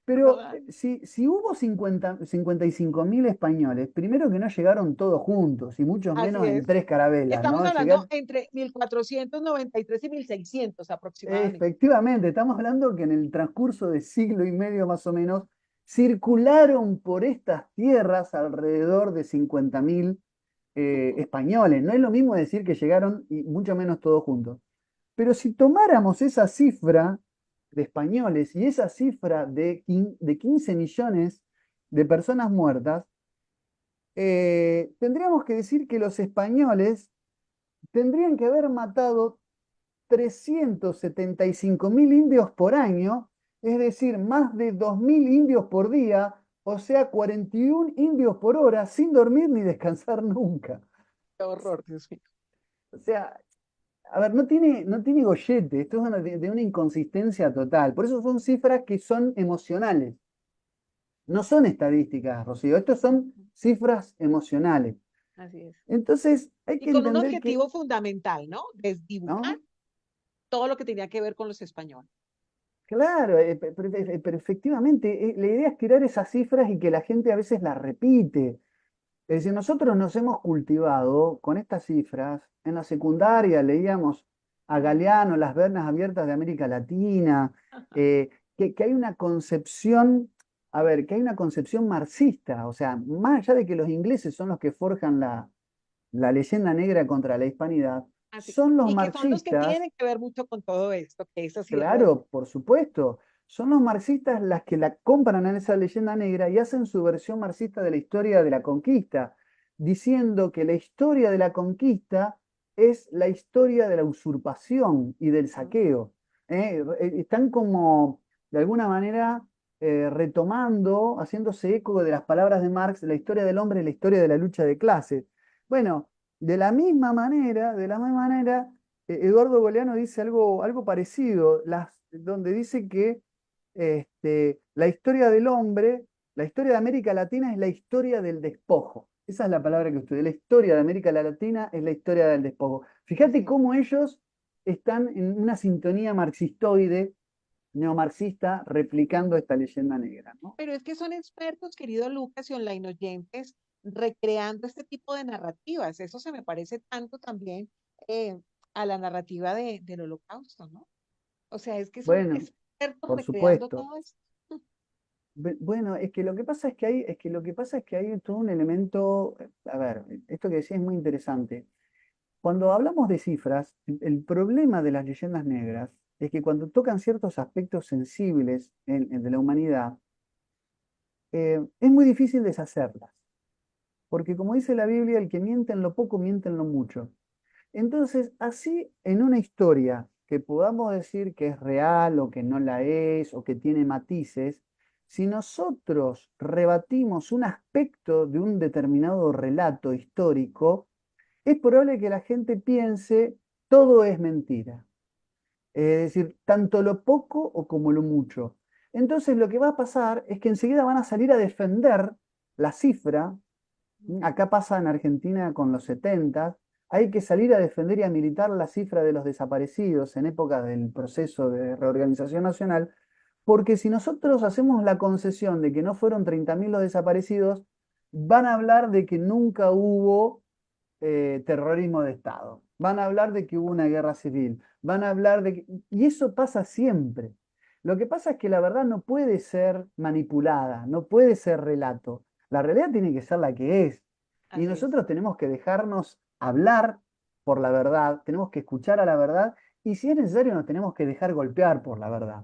pero ¿verdad? si hubo 55.000 españoles, primero que no llegaron todos juntos, y muchos Así menos en es. 3 carabelas, Estamos ¿no? hablando entre 1493 y 1600 aproximadamente. Efectivamente, estamos hablando que en el transcurso de siglo y medio más o menos circularon por estas tierras alrededor de 50.000 españoles. No es lo mismo decir que llegaron y mucho menos todos juntos. Pero si tomáramos esa cifra de españoles y esa cifra de 15 millones de personas muertas, tendríamos que decir que los españoles tendrían que haber matado 375.000 indios por año, es decir, más de 2.000 indios por día, o sea, 41 indios por hora, sin dormir ni descansar nunca. Qué horror, Dios mío. O sea, a ver, no tiene gollete, esto es de una inconsistencia total. Por eso son cifras que son emocionales. No son estadísticas, Rocío, estos son cifras emocionales. Así es. Entonces, hay Y que con un entender que, objetivo fundamental, ¿no? Desdibujar ¿no? todo lo que tenía que ver con los españoles. Claro, pero efectivamente, la idea es tirar esas cifras y que la gente a veces las repite. Es decir, nosotros nos hemos cultivado con estas cifras. En la secundaria leíamos a Galeano, Las Vernas Abiertas de América Latina, que hay una concepción, a ver, que hay una concepción marxista. O sea, más allá de que los ingleses son los que forjan la leyenda negra contra la hispanidad, Así. son los Y que son los que marxistas. tienen que ver mucho con todo esto, que es así es lo de... Claro, por supuesto. Son los marxistas las que la compran en esa leyenda negra y hacen su versión marxista de la historia de la conquista, diciendo que la historia de la conquista es la historia de la usurpación y del saqueo. Están como, de alguna manera, retomando, haciéndose eco de las palabras de Marx, la historia del hombre y la historia de la lucha de clases. Bueno, de la misma manera, Eduardo Galeano dice algo parecido, donde dice que la historia del hombre, la historia de América Latina es la historia del despojo. Esa es la palabra que usted, la historia de América Latina es la historia del despojo. Fíjate Así es. cómo ellos están en una sintonía marxistoide, neomarxista, replicando esta leyenda negra, ¿no? Pero es que son expertos, querido Lucas y online oyentes, recreando este tipo de narrativas. Eso se me parece tanto también eh, a la narrativa del Holocausto, ¿no? O sea, es que son Bueno, expertos por recreando supuesto. todo esto. Bueno, es que lo que pasa es que hay todo un elemento, a ver, esto que decía es muy interesante. Cuando hablamos de cifras, el problema de las leyendas negras es que cuando tocan ciertos aspectos sensibles de la humanidad, es muy difícil deshacerlas. Porque como dice la Biblia, el que miente en lo poco, miente en lo mucho. Entonces, así en una historia que podamos decir que es real o que no la es o que tiene matices, si nosotros rebatimos un aspecto de un determinado relato histórico, es probable que la gente piense todo es mentira. Es decir, tanto lo poco o como lo mucho. Entonces lo que va a pasar es que enseguida van a salir a defender la cifra. Acá pasa en Argentina con los 70, hay que salir a defender y a militar la cifra de los desaparecidos en época del proceso de reorganización nacional, porque si nosotros hacemos la concesión de que no fueron 30.000 los desaparecidos, van a hablar de que nunca hubo terrorismo de Estado, van a hablar de que hubo una guerra civil, van a hablar de que... Y eso pasa siempre. Lo que pasa es que la verdad no puede ser manipulada, no puede ser relato. La realidad tiene que ser la que es. Y Así es. nosotros tenemos que dejarnos hablar por la verdad, tenemos que escuchar a la verdad y si es necesario nos tenemos que dejar golpear por la verdad.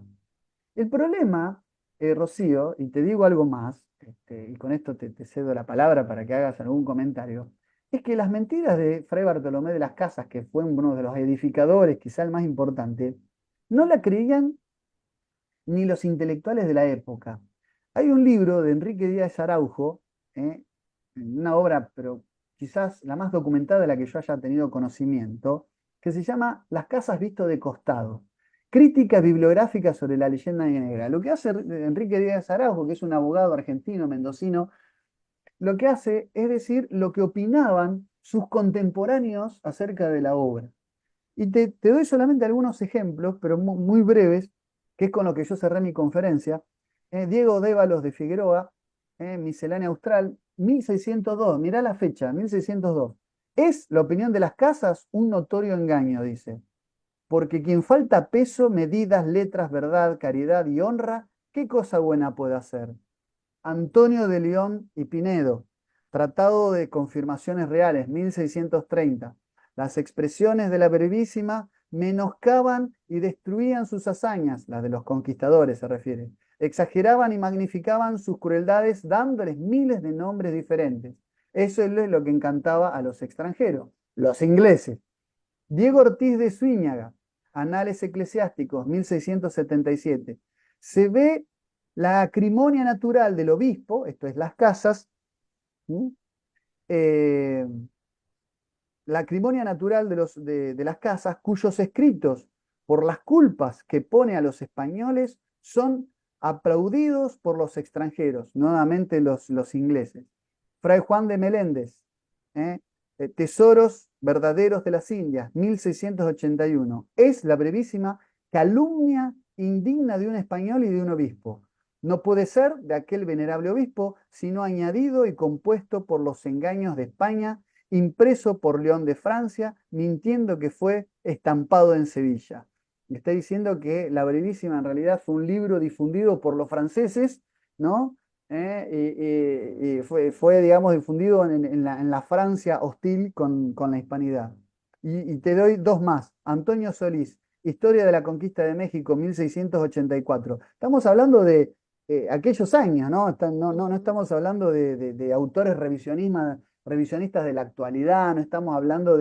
El problema, Rocío, y te digo algo más, y con esto te cedo la palabra para que hagas algún comentario, es que las mentiras de Fray Bartolomé de las Casas, que fue uno de los edificadores, quizá el más importante, no la creían ni los intelectuales de la época. Hay un libro de Enrique Díaz Araujo, una obra, pero quizás la más documentada de la que yo haya tenido conocimiento, que se llama Las casas visto de costado. Crítica bibliográfica sobre la leyenda negra. Lo que hace Enrique Díaz Araujo, que es un abogado argentino, mendocino, lo que hace es decir lo que opinaban sus contemporáneos acerca de la obra. Y te doy solamente algunos ejemplos, pero muy breves, que es con lo que yo cerré mi conferencia. Diego Dévalos de Figueroa, Miscelánea Austral, 1602, mirá la fecha, 1602. Es la opinión de las casas un notorio engaño, dice, porque quien falta peso, medidas, letras, verdad, caridad y honra, ¿qué cosa buena puede hacer? Antonio de León y Pinedo, Tratado de Confirmaciones Reales, 1630. Las expresiones de la brevísima menoscaban y destruían sus hazañas, las de los conquistadores se refiere. Exageraban y magnificaban sus crueldades dándoles miles de nombres diferentes. Eso es lo que encantaba a los extranjeros, los ingleses. Diego Ortiz de Zúñiga, Anales Eclesiásticos, 1677. Se ve la acrimonia natural del obispo, esto es las casas, la acrimonia natural de las casas, cuyos escritos por las culpas que pone a los españoles son aplaudidos por los extranjeros, nuevamente los ingleses. Fray Juan de Meléndez, Tesoros verdaderos de las Indias, 1681. Es la brevísima calumnia indigna de un español y de un obispo. No puede ser de aquel venerable obispo, sino añadido y compuesto por los engaños de España, impreso por León de Francia, mintiendo que fue estampado en Sevilla. Está diciendo que la brevísima en realidad fue un libro difundido por los franceses, ¿no? Y fue, digamos, difundido en la Francia hostil con la hispanidad. Y te doy dos más. Antonio Solís, Historia de la Conquista de México, 1684. Estamos hablando de aquellos años, ¿no? No estamos hablando de autores revisionistas de la actualidad, no estamos hablando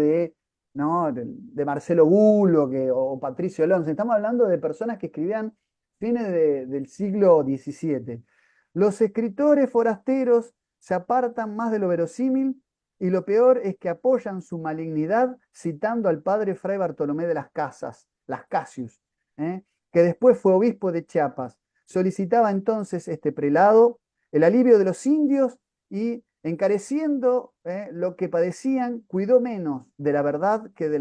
¿no? de Marcelo Bulo o Patricio Alonso, estamos hablando de personas que escribían fines del siglo XVII. Los escritores forasteros se apartan más de lo verosímil y lo peor es que apoyan su malignidad citando al padre Fray Bartolomé de las Casas, Las Casius, que después fue obispo de Chiapas. Solicitaba entonces este prelado el alivio de los indios y, encareciendo lo que padecían, cuidó menos de la verdad que de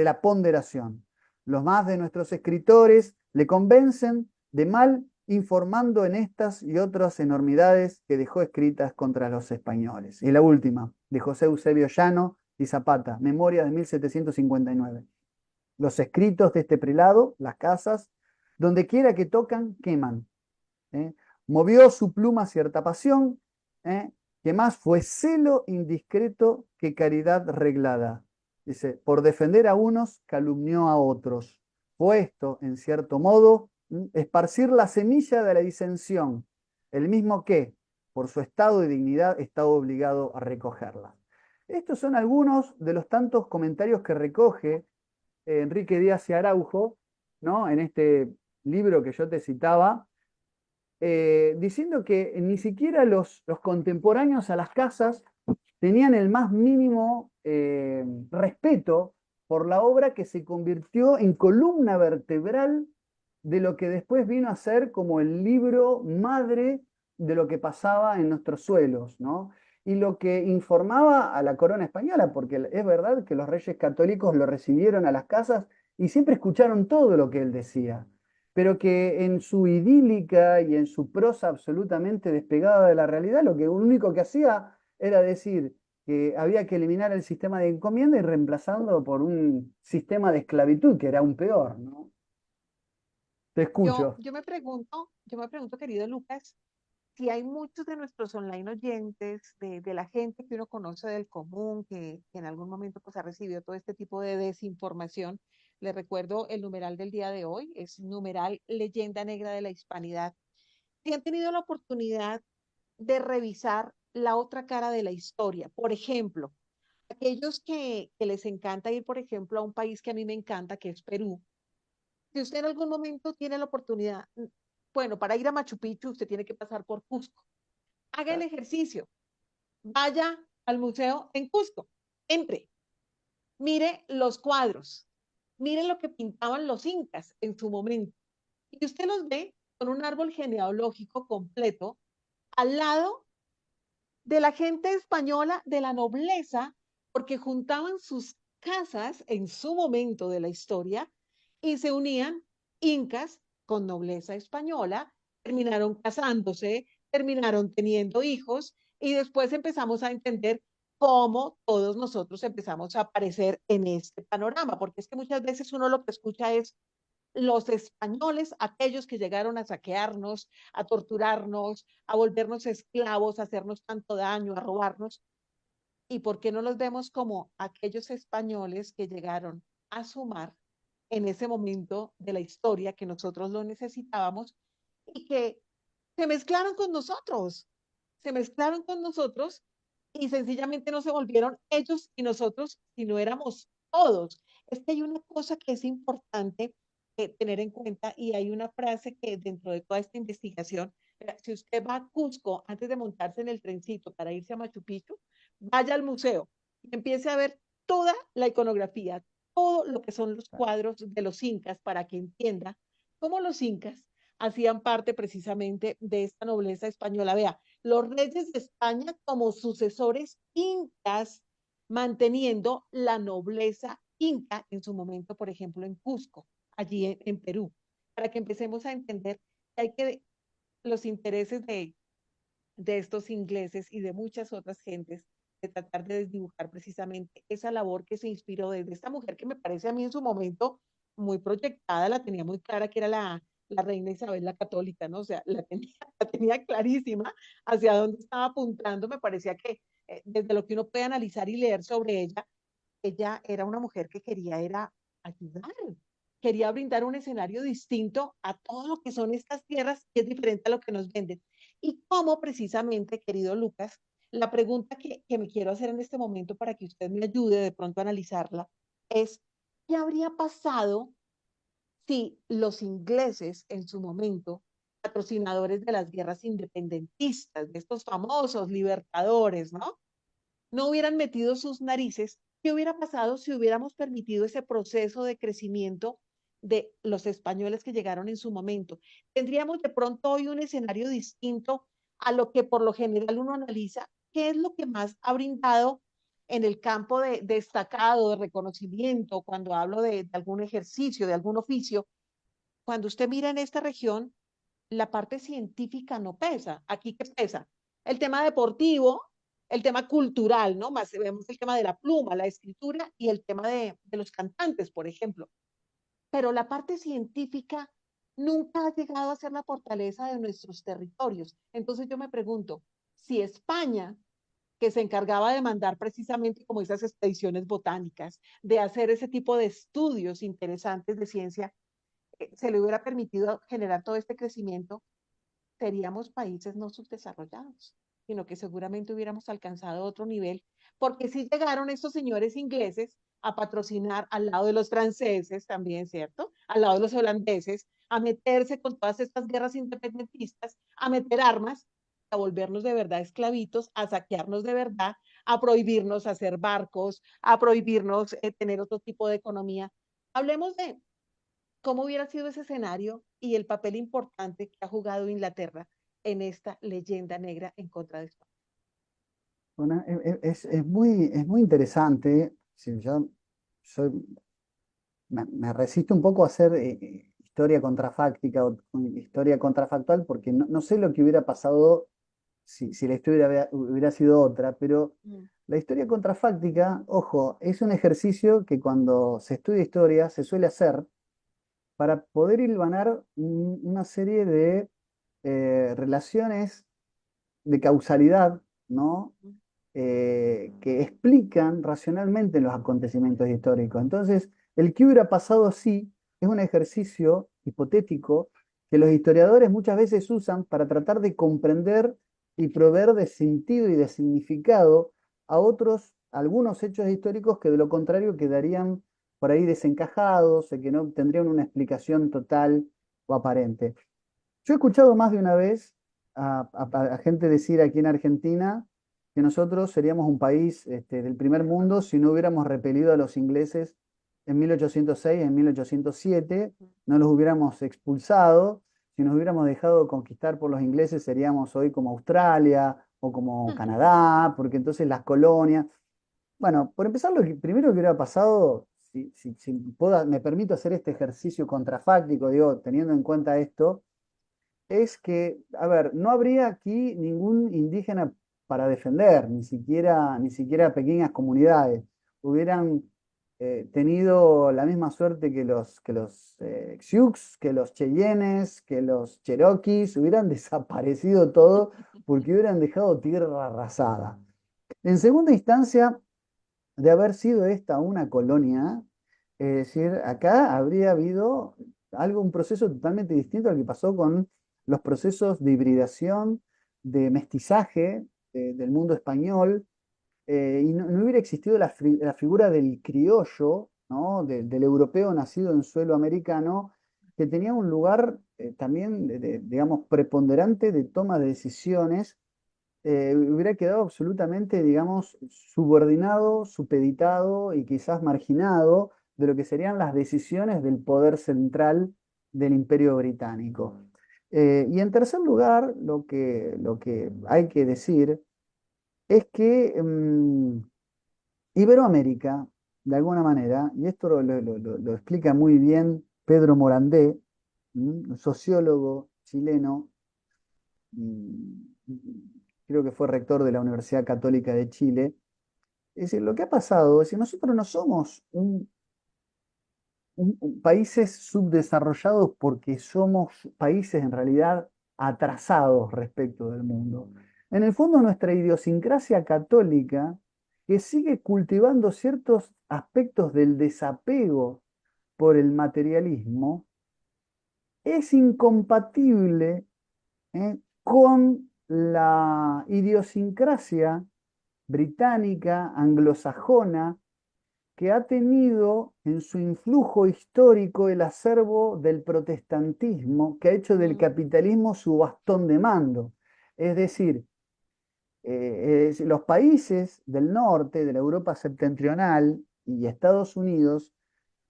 la ponderación. Los más de nuestros escritores le convencen de mal, informando en estas y otras enormidades que dejó escritas contra los españoles. Y la última, de José Eusebio Llano y Zapata, Memoria de 1759. Los escritos de este prelado, las casas, donde quiera que tocan, queman. Movió su pluma cierta pasión, que más fue celo indiscreto que caridad reglada. Dice, por defender a unos, calumnió a otros. Fue esto, en cierto modo, esparcir la semilla de la disensión, el mismo que, por su estado de dignidad, está obligado a recogerla. Estos son algunos de los tantos comentarios que recoge Enrique Díaz y Araujo, ¿no? En este libro que yo te citaba, diciendo que ni siquiera los contemporáneos a las casas tenían el más mínimo respeto por la obra que se convirtió en columna vertebral de lo que después vino a ser como el libro madre de lo que pasaba en nuestros suelos, ¿no? Y lo que informaba a la corona española, porque es verdad que los reyes católicos lo recibieron a las casas y siempre escucharon todo lo que él decía, pero que en su idílica y en su prosa absolutamente despegada de la realidad, lo único que hacía era decir que había que eliminar el sistema de encomienda y reemplazarlo por un sistema de esclavitud, que era aún peor, ¿no? Te escucho. Yo me pregunto, querido Lucas, si hay muchos de nuestros online oyentes, de la gente que uno conoce del común, que en algún momento pues ha recibido todo este tipo de desinformación. Les recuerdo el numeral del día de hoy, es numeral Leyenda Negra de la Hispanidad. Si han tenido la oportunidad de revisar la otra cara de la historia, por ejemplo, aquellos que les encanta ir, por ejemplo, a un país que a mí me encanta, que es Perú. Si usted en algún momento tiene la oportunidad, bueno, para ir a Machu Picchu usted tiene que pasar por Cusco. Haga el ejercicio, vaya al museo en Cusco, entre, mire los cuadros, mire lo que pintaban los incas en su momento. Y usted los ve con un árbol genealógico completo al lado de la gente española, de la nobleza, porque juntaban sus casas en su momento de la historia y se unían incas con nobleza española, terminaron casándose, terminaron teniendo hijos y después empezamos a entender cómo todos nosotros empezamos a aparecer en este panorama, porque es que muchas veces uno lo que escucha es los españoles, aquellos que llegaron a saquearnos, a torturarnos, a volvernos esclavos, a hacernos tanto daño, a robarnos, y por qué no los vemos como aquellos españoles que llegaron a sumar en ese momento de la historia que nosotros lo necesitábamos y que se mezclaron con nosotros, se mezclaron con nosotros y sencillamente no se volvieron ellos y nosotros, sino éramos todos. Es que hay una cosa que es importante tener en cuenta y hay una frase que dentro de toda esta investigación, si usted va a Cusco antes de montarse en el trencito para irse a Machu Picchu, vaya al museo y empiece a ver toda la iconografía, todo lo que son los cuadros de los incas para que entienda cómo los incas hacían parte precisamente de esta nobleza española. Vea, los reyes de España como sucesores incas, manteniendo la nobleza inca en su momento, por ejemplo, en Cusco, allí en Perú, para que empecemos a entender que hay que los intereses de estos ingleses y de muchas otras gentes de tratar de desdibujar precisamente esa labor que se inspiró desde esta mujer que me parece a mí en su momento muy proyectada, la tenía muy clara que era la reina Isabel la católica, ¿no? O sea, la tenía clarísima hacia dónde estaba apuntando, me parecía que desde lo que uno puede analizar y leer sobre ella, ella era una mujer que quería era ayudar, quería brindar un escenario distinto a todo lo que son estas tierras, que es diferente a lo que nos venden. Y cómo precisamente, querido Lucas, la pregunta que me quiero hacer en este momento para que usted me ayude de pronto a analizarla es, ¿qué habría pasado si los ingleses en su momento, patrocinadores de las guerras independentistas, de estos famosos libertadores, ¿no? No hubieran metido sus narices? ¿Qué hubiera pasado si hubiéramos permitido ese proceso de crecimiento de los españoles que llegaron en su momento? Tendríamos de pronto hoy un escenario distinto a lo que por lo general uno analiza. ¿Qué es lo que más ha brindado en el campo de destacado, de reconocimiento, cuando hablo de algún ejercicio, de algún oficio? Cuando usted mira en esta región, la parte científica no pesa. ¿Aquí qué pesa? El tema deportivo, el tema cultural, ¿no? Más vemos el tema de la pluma, la escritura y el tema de los cantantes, por ejemplo. Pero la parte científica nunca ha llegado a ser la fortaleza de nuestros territorios. Entonces yo me pregunto, si España, que se encargaba de mandar precisamente como esas expediciones botánicas, de hacer ese tipo de estudios interesantes de ciencia, se le hubiera permitido generar todo este crecimiento, seríamos países no subdesarrollados, sino que seguramente hubiéramos alcanzado otro nivel, porque sí llegaron estos señores ingleses a patrocinar al lado de los franceses también, ¿cierto? Al lado de los holandeses, a meterse con todas estas guerras independentistas, a meter armas, a volvernos de verdad esclavitos, a saquearnos de verdad, a prohibirnos hacer barcos, a prohibirnos tener otro tipo de economía. Hablemos de ¿cómo hubiera sido ese escenario y el papel importante que ha jugado Inglaterra en esta leyenda negra en contra de España? Bueno, es muy interesante. Sí, yo soy, me resisto un poco a hacer historia contrafáctica o historia contrafactual porque no sé lo que hubiera pasado si la historia hubiera sido otra, pero Mm. la historia contrafáctica, ojo, es un ejercicio que cuando se estudia historia se suele hacer para poder hilvanar una serie de relaciones de causalidad, ¿no? Que explican racionalmente los acontecimientos históricos. Entonces, el que hubiera pasado sí es un ejercicio hipotético que los historiadores muchas veces usan para tratar de comprender y proveer de sentido y de significado a algunos hechos históricos que de lo contrario quedarían por ahí desencajados, que no tendrían una explicación total o aparente. Yo he escuchado más de una vez a gente decir aquí en Argentina que nosotros seríamos un país del primer mundo si no hubiéramos repelido a los ingleses en 1806, en 1807, no los hubiéramos expulsado, si nos hubiéramos dejado conquistar por los ingleses seríamos hoy como Australia o como Canadá, porque entonces las colonias... Bueno, por empezar, lo primero que hubiera pasado, si me permito hacer este ejercicio contrafáctico, digo, teniendo en cuenta esto, es que, a ver, no habría aquí ningún indígena para defender, ni siquiera pequeñas comunidades. Hubieran tenido la misma suerte que los Sioux, que los Cheyennes, que los Cherokees, hubieran desaparecido todo porque hubieran dejado tierra arrasada. En segunda instancia, de haber sido esta una colonia, es decir, acá habría habido un proceso totalmente distinto al que pasó con los procesos de hibridación, de mestizaje del mundo español, y no hubiera existido la figura del criollo, ¿no? Del europeo nacido en suelo americano, que tenía un lugar también, digamos, preponderante de toma de decisiones. Hubiera quedado absolutamente, digamos, subordinado, supeditado y quizás marginado de lo que serían las decisiones del poder central del Imperio Británico. Y en tercer lugar, lo que hay que decir es que Iberoamérica, de alguna manera, y esto lo explica muy bien Pedro Morandé, un sociólogo chileno, creo que fue rector de la Universidad Católica de Chile. Es decir, lo que ha pasado es que nosotros no somos países subdesarrollados porque somos países en realidad atrasados respecto del mundo. En el fondo, nuestra idiosincrasia católica, que sigue cultivando ciertos aspectos del desapego por el materialismo, es incompatible con la idiosincrasia británica, anglosajona, que ha tenido en su influjo histórico el acervo del protestantismo, que ha hecho del capitalismo su bastón de mando. Es decir, los países del norte, de la Europa septentrional y Estados Unidos,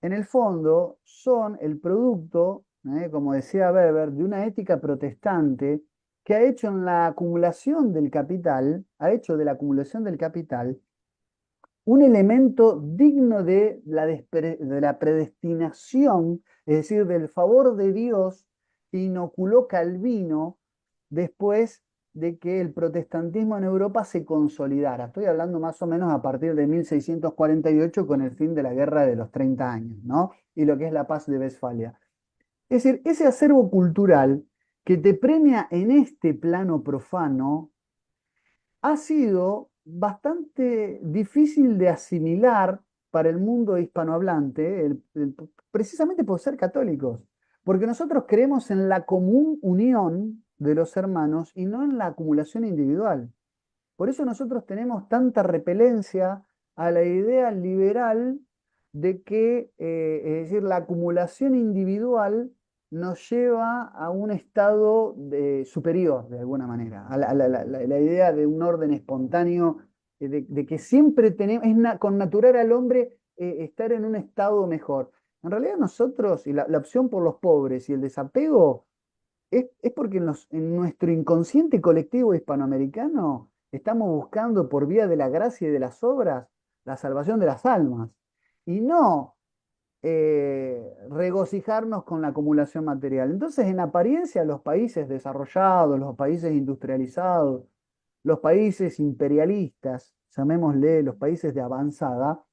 en el fondo son el producto, como decía Weber, de una ética protestante que ha hecho en la acumulación del capital, ha hecho de la acumulación del capital un elemento digno de la predestinación, es decir, del favor de Dios que inoculó Calvino después de que el protestantismo en Europa se consolidara. Estoy hablando más o menos a partir de 1648 con el fin de la Guerra de los 30 años, ¿no? Y lo que es la paz de Westfalia. Es decir, ese acervo cultural que te premia en este plano profano ha sido bastante difícil de asimilar para el mundo hispanohablante, precisamente por ser católicos, porque nosotros creemos en la común unión de los hermanos y no en la acumulación individual. Por eso nosotros tenemos tanta repelencia a la idea liberal de que, es decir, la acumulación individual nos lleva a un estado superior, de alguna manera, a la idea de un orden espontáneo, de que siempre tenemos, con natural al hombre estar en un estado mejor. En realidad nosotros, y la opción por los pobres y el desapego, es porque en nuestro inconsciente colectivo hispanoamericano estamos buscando por vía de la gracia y de las obras la salvación de las almas, y no regocijarnos con la acumulación material. Entonces, en apariencia, los países desarrollados, los países industrializados, los países imperialistas, llamémosle los países de avanzada,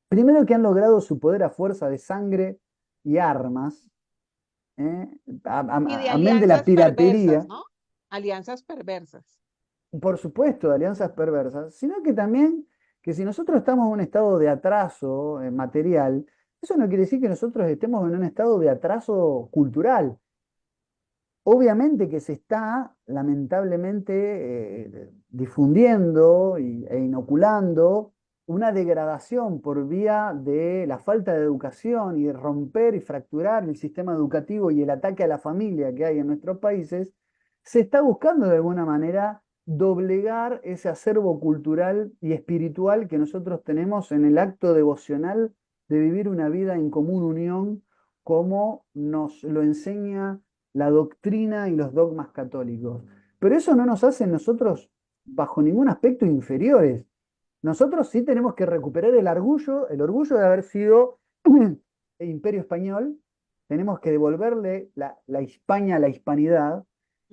primero que han logrado su poder a fuerza de sangre y armas, ¿eh? Y de Amén de la alianzas perversas, piratería, ¿no? Alianzas perversas. por supuesto, de alianzas perversas, sino que también que si nosotros estamos en un estado de atraso material, eso no quiere decir que nosotros estemos en un estado de atraso cultural. Obviamente que se está lamentablemente difundiendo e inoculando una degradación por vía de la falta de educación y de romper y fracturar el sistema educativo y el ataque a la familia que hay en nuestros países. Se está buscando de alguna manera doblegar ese acervo cultural y espiritual que nosotros tenemos en el acto devocional de vivir una vida en común unión, como nos lo enseña la doctrina y los dogmas católicos. Pero eso no nos hace nosotros, bajo ningún aspecto, inferiores. Nosotros sí tenemos que recuperar el orgullo de haber sido el imperio español, tenemos que devolverle la Hispania a la hispanidad,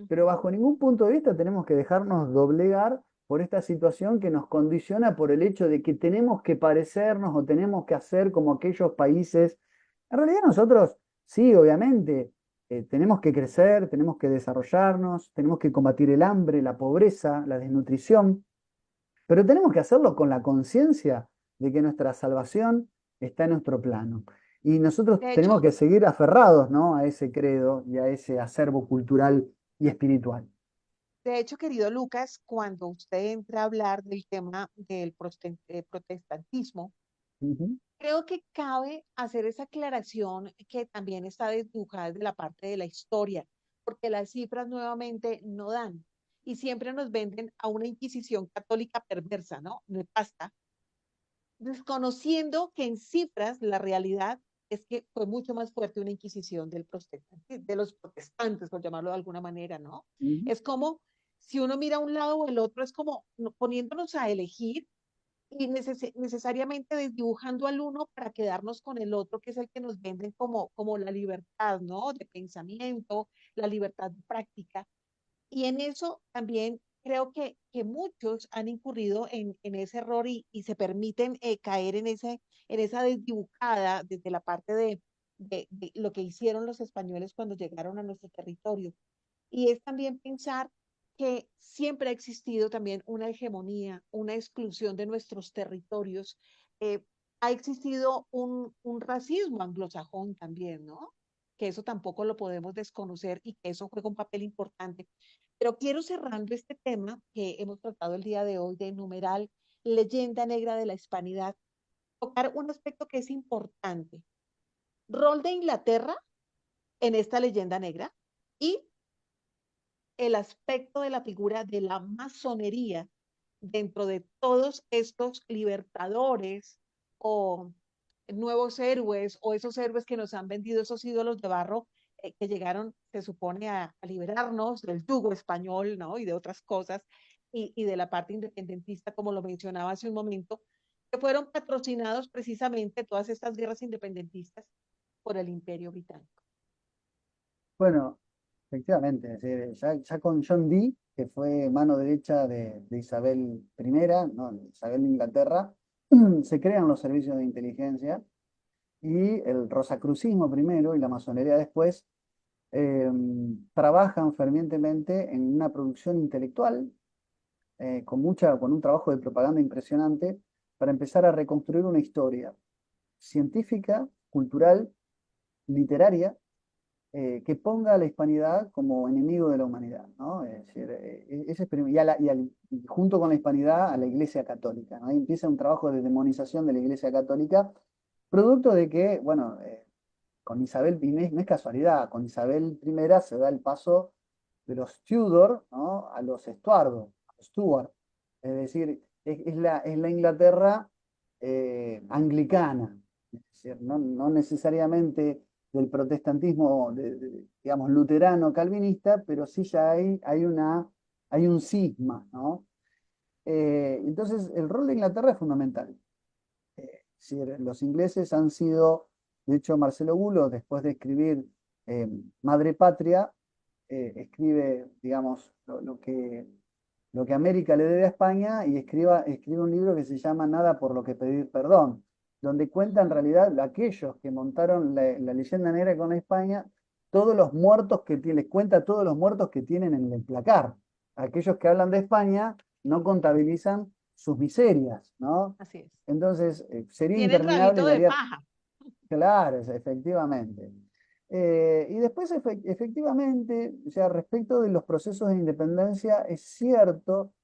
pero bajo ningún punto de vista tenemos que dejarnos doblegar por esta situación que nos condiciona por el hecho de que tenemos que parecernos o tenemos que hacer como aquellos países. En realidad nosotros, sí, obviamente, tenemos que crecer, tenemos que desarrollarnos, tenemos que combatir el hambre, la pobreza, la desnutrición, pero tenemos que hacerlo con la conciencia de que nuestra salvación está en nuestro plano. Y nosotros De tenemos hecho, que seguir aferrados, ¿no?, a ese credo y a ese acervo cultural y espiritual. de hecho, querido Lucas, cuando usted entra a hablar del tema del protestantismo, Ujú. creo que cabe hacer esa aclaración que también está desdibujada de la parte de la historia, porque las cifras nuevamente no dan y siempre nos venden a una Inquisición católica perversa, ¿no? Nefasta, desconociendo que en cifras la realidad es que fue mucho más fuerte una Inquisición de los protestantes, por llamarlo de alguna manera, ¿no? Ujú. Es como si uno mira a un lado o el otro, es como poniéndonos a elegir y necesariamente desdibujando al uno para quedarnos con el otro, que es el que nos venden como la libertad, ¿no? De pensamiento, la libertad de práctica. Y en eso también creo que muchos han incurrido en ese error y se permiten caer en esa desdibujada desde la parte de lo que hicieron los españoles cuando llegaron a nuestro territorio. Y es también pensar que siempre ha existido también una hegemonía, una exclusión de nuestros territorios. Eh, ha existido un racismo anglosajón también, ¿no? Que eso tampoco lo podemos desconocer y que eso juega un papel importante. Pero quiero cerrando este tema que hemos tratado el día de hoy de numeral leyenda negra de la hispanidad, tocar un aspecto que es importante. Rol de Inglaterra en esta leyenda negra y el aspecto de la figura de la masonería dentro de todos estos libertadores o nuevos héroes o esos héroes que nos han vendido esos ídolos de barro que llegaron, se supone, a liberarnos del yugo español, ¿no? Y de otras cosas, y de la parte independentista, como lo mencionaba hace un momento, que fueron patrocinados precisamente todas estas guerras independentistas por el Imperio Británico. Bueno, efectivamente, es decir, ya con John Dee, que fue mano derecha de Isabel I, ¿no?, Isabel de Inglaterra, se crean los servicios de inteligencia y el rosacrucismo primero y la masonería después eh, trabajan fervientemente en una producción intelectual, con un trabajo de propaganda impresionante para empezar a reconstruir una historia científica, cultural, literaria, que ponga a la hispanidad como enemigo de la humanidad, ¿no? Es decir, y junto con la hispanidad a la Iglesia Católica, ¿no? Ahí empieza un trabajo de demonización de la Iglesia Católica, producto de que, bueno, con Isabel, y no es casualidad, con Isabel I se da el paso de los Tudor, ¿no?, a los Estuardo, a los Stuart. Es decir, es la Inglaterra anglicana, es decir, no necesariamente del protestantismo, digamos, luterano, calvinista, pero sí ya hay un cisma, ¿no? Entonces, el rol de Inglaterra es fundamental. Sí, los ingleses han sido, de hecho, Marcelo Bullo, después de escribir Madre Patria, escribe, digamos, lo que América le debe a España y escribe un libro que se llama Nada por lo que pedir perdón, donde cuenta en realidad aquellos que montaron la leyenda negra con España, todos los muertos que tienen, les cuenta todos los muertos que tienen en el placar. Aquellos que hablan de España no contabilizan sus miserias, ¿no? Así es. Entonces, sería Tienen interminable y rabito de daría, paja. claro, efectivamente. Y después, efectivamente, o sea, respecto de los procesos de independencia, es cierto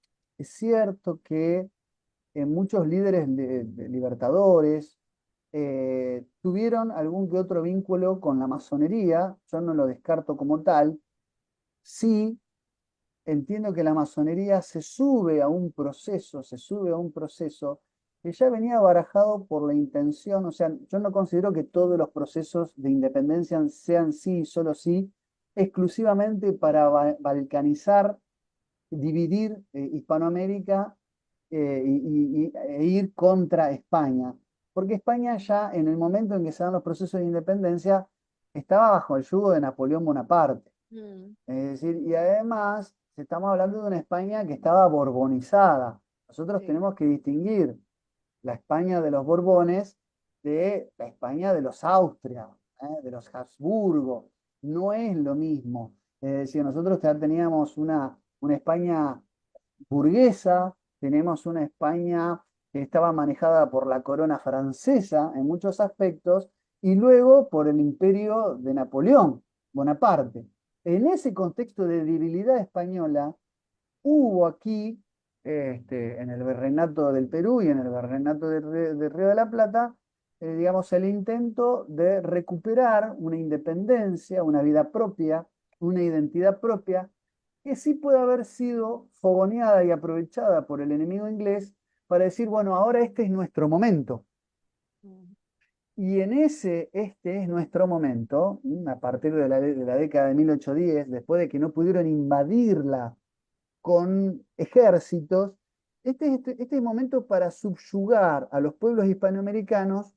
que muchos líderes de libertadores tuvieron algún que otro vínculo con la masonería, yo no lo descarto como tal. Sí, entiendo que la masonería se sube a un proceso que ya venía barajado por la intención. O sea, yo no considero que todos los procesos de independencia sean sí y solo sí, exclusivamente para balcanizar, dividir Hispanoamérica, e ir contra España. Porque España ya en el momento en que se dan los procesos de independencia estaba bajo el yugo de Napoleón Bonaparte. Mm. Es decir, y además estamos hablando de una España que estaba borbonizada. Nosotros Sí. tenemos que distinguir la España de los Borbones de la España de los Austria, de los Habsburgo. No es lo mismo. Es decir, nosotros ya teníamos una España burguesa, tenemos una España que estaba manejada por la corona francesa en muchos aspectos y luego por el imperio de Napoleón Bonaparte. En ese contexto de debilidad española, hubo aquí, en el Virreinato del Perú y en el Virreinato de Río de la Plata, digamos, el intento de recuperar una independencia, una vida propia, una identidad propia, que sí puede haber sido fogoneada y aprovechada por el enemigo inglés para decir, bueno, ahora este es nuestro momento. Mm. Y en este es nuestro momento, a partir de la década de 1810, después de que no pudieron invadirla con ejércitos, este es el momento para subyugar a los pueblos hispanoamericanos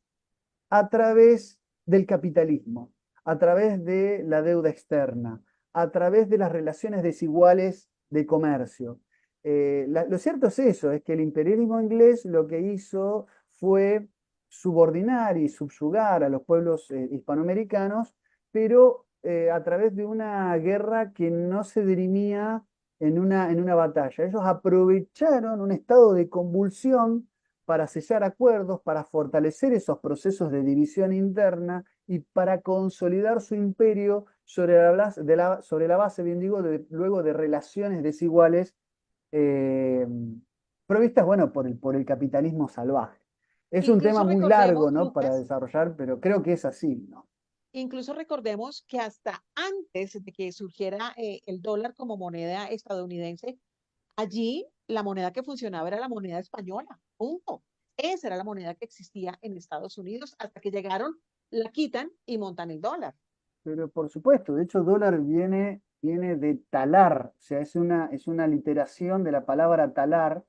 a través del capitalismo, a través de la deuda externa, a través de las relaciones desiguales de comercio. Lo cierto es eso, es que el imperialismo inglés lo que hizo fue subordinar y subyugar a los pueblos hispanoamericanos, pero a través de una guerra que no se dirimía en una batalla. Ellos aprovecharon un estado de convulsión para sellar acuerdos, para fortalecer esos procesos de división interna y para consolidar su imperio sobre la base, bien digo, luego de relaciones desiguales eh, provistas, bueno, por el capitalismo salvaje. Es un tema Incluso muy largo, recordemos, ¿no? Para Lucas, desarrollar, pero creo que es así, ¿no? incluso recordemos que hasta antes de que surgiera el dólar como moneda estadounidense, allí la moneda que funcionaba era la moneda española. Punto. Esa era la moneda que existía en Estados Unidos hasta que llegaron, la quitan y montan el dólar. Pero por supuesto, de hecho, dólar viene de talar, o sea, es una literación de la palabra talar,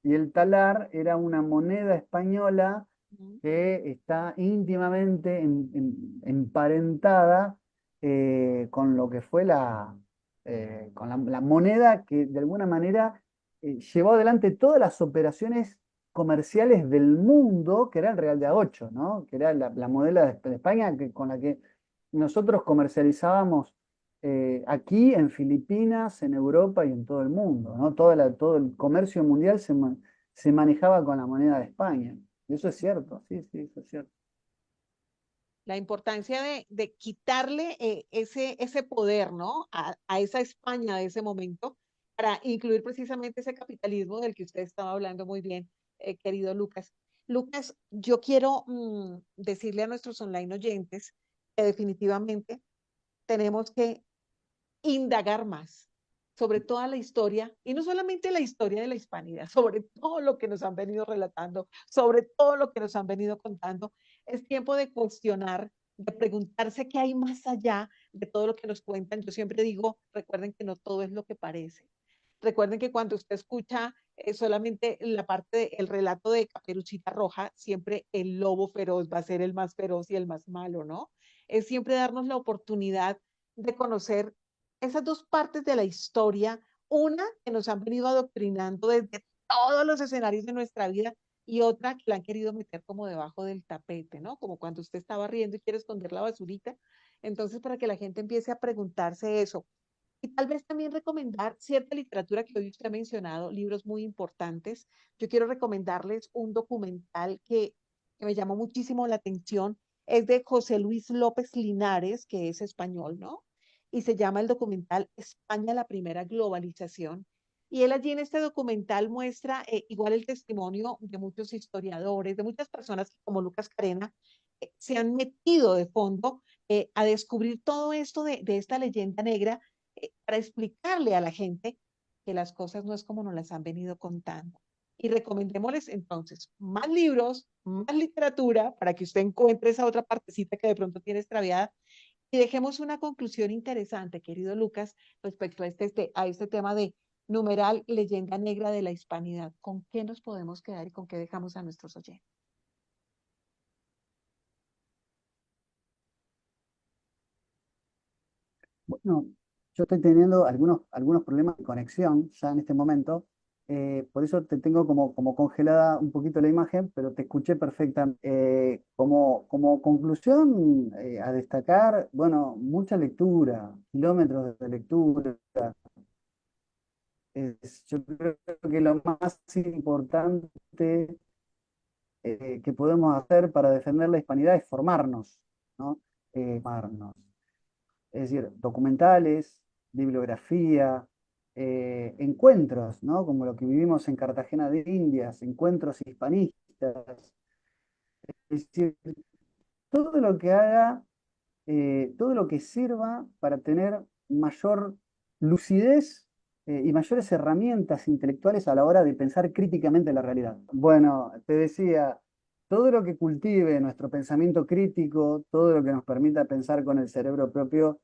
y el talar era una moneda española Ujú. que está íntimamente emparentada con lo que fue con la moneda que de alguna manera llevó adelante todas las operaciones comerciales del mundo, que era el Real de A8, ¿no? Que era la moneda de España con la que nosotros comercializábamos aquí, en Filipinas, en Europa y en todo el mundo, ¿no? Todo el comercio mundial se manejaba con la moneda de España. Y eso es cierto, sí, sí, eso es cierto. La importancia de quitarle ese poder, ¿no? A esa España de ese momento para incluir precisamente ese capitalismo del que usted estaba hablando muy bien, querido Lucas. Lucas, yo quiero decirle a nuestros online oyentes que definitivamente tenemos que indagar más sobre toda la historia, y no solamente la historia de la hispanidad, sobre todo lo que nos han venido relatando, sobre todo lo que nos han venido contando. Es tiempo de cuestionar, de preguntarse qué hay más allá de todo lo que nos cuentan. Yo siempre digo, recuerden que no todo es lo que parece. Recuerden que cuando usted escucha solamente la parte del relato de Caperucita Roja, siempre el lobo feroz va a ser el más feroz y el más malo, ¿no? Es siempre darnos la oportunidad de conocer esas dos partes de la historia, una que nos han venido adoctrinando desde todos los escenarios de nuestra vida y otra que la han querido meter como debajo del tapete, ¿no? Como cuando usted estaba riendo y quiere esconder la basurita. Entonces, para que la gente empiece a preguntarse eso. Y tal vez también recomendar cierta literatura que hoy usted ha mencionado, libros muy importantes. Yo quiero recomendarles un documental que me llamó muchísimo la atención. Es de José Luis López Linares, que es español, ¿no? Y se llama el documental España, la primera globalización. Y él allí en este documental muestra igual el testimonio de muchos historiadores, de muchas personas que, como Lucas Carena, se han metido de fondo a descubrir todo esto de esta leyenda negra para explicarle a la gente que las cosas no es como nos las han venido contando. Y recomendémosles entonces más libros, más literatura para que usted encuentre esa otra partecita que de pronto tiene extraviada y dejemos una conclusión interesante, querido Lucas, respecto a este tema de numeral leyenda negra de la hispanidad. ¿Con qué nos podemos quedar y con qué dejamos a nuestros oyentes? Bueno, yo estoy teniendo algunos problemas de conexión ya en este momento, por eso te tengo como congelada un poquito la imagen, pero te escuché perfectamente. Como conclusión, a destacar, bueno, mucha lectura, kilómetros de lectura. Yo creo que lo más importante que podemos hacer para defender la hispanidad es formarnos, ¿no? Formarnos. Es decir, documentales, bibliografía, encuentros, ¿no? Como lo que vivimos en Cartagena de Indias, encuentros hispanistas. Es decir, todo lo que haga, todo lo que sirva para tener mayor lucidez y mayores herramientas intelectuales a la hora de pensar críticamente la realidad. Bueno, te decía, todo lo que cultive nuestro pensamiento crítico, todo lo que nos permita pensar con el cerebro propio,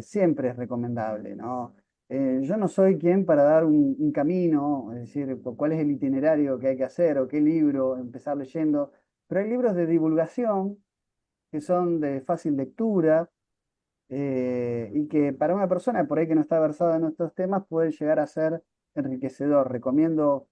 siempre es recomendable, ¿no? Yo no soy quien para dar un camino, es decir, cuál es el itinerario que hay que hacer o qué libro empezar leyendo, pero hay libros de divulgación que son de fácil lectura y que para una persona por ahí que no está versada en estos temas puede llegar a ser enriquecedor. Recomiendo,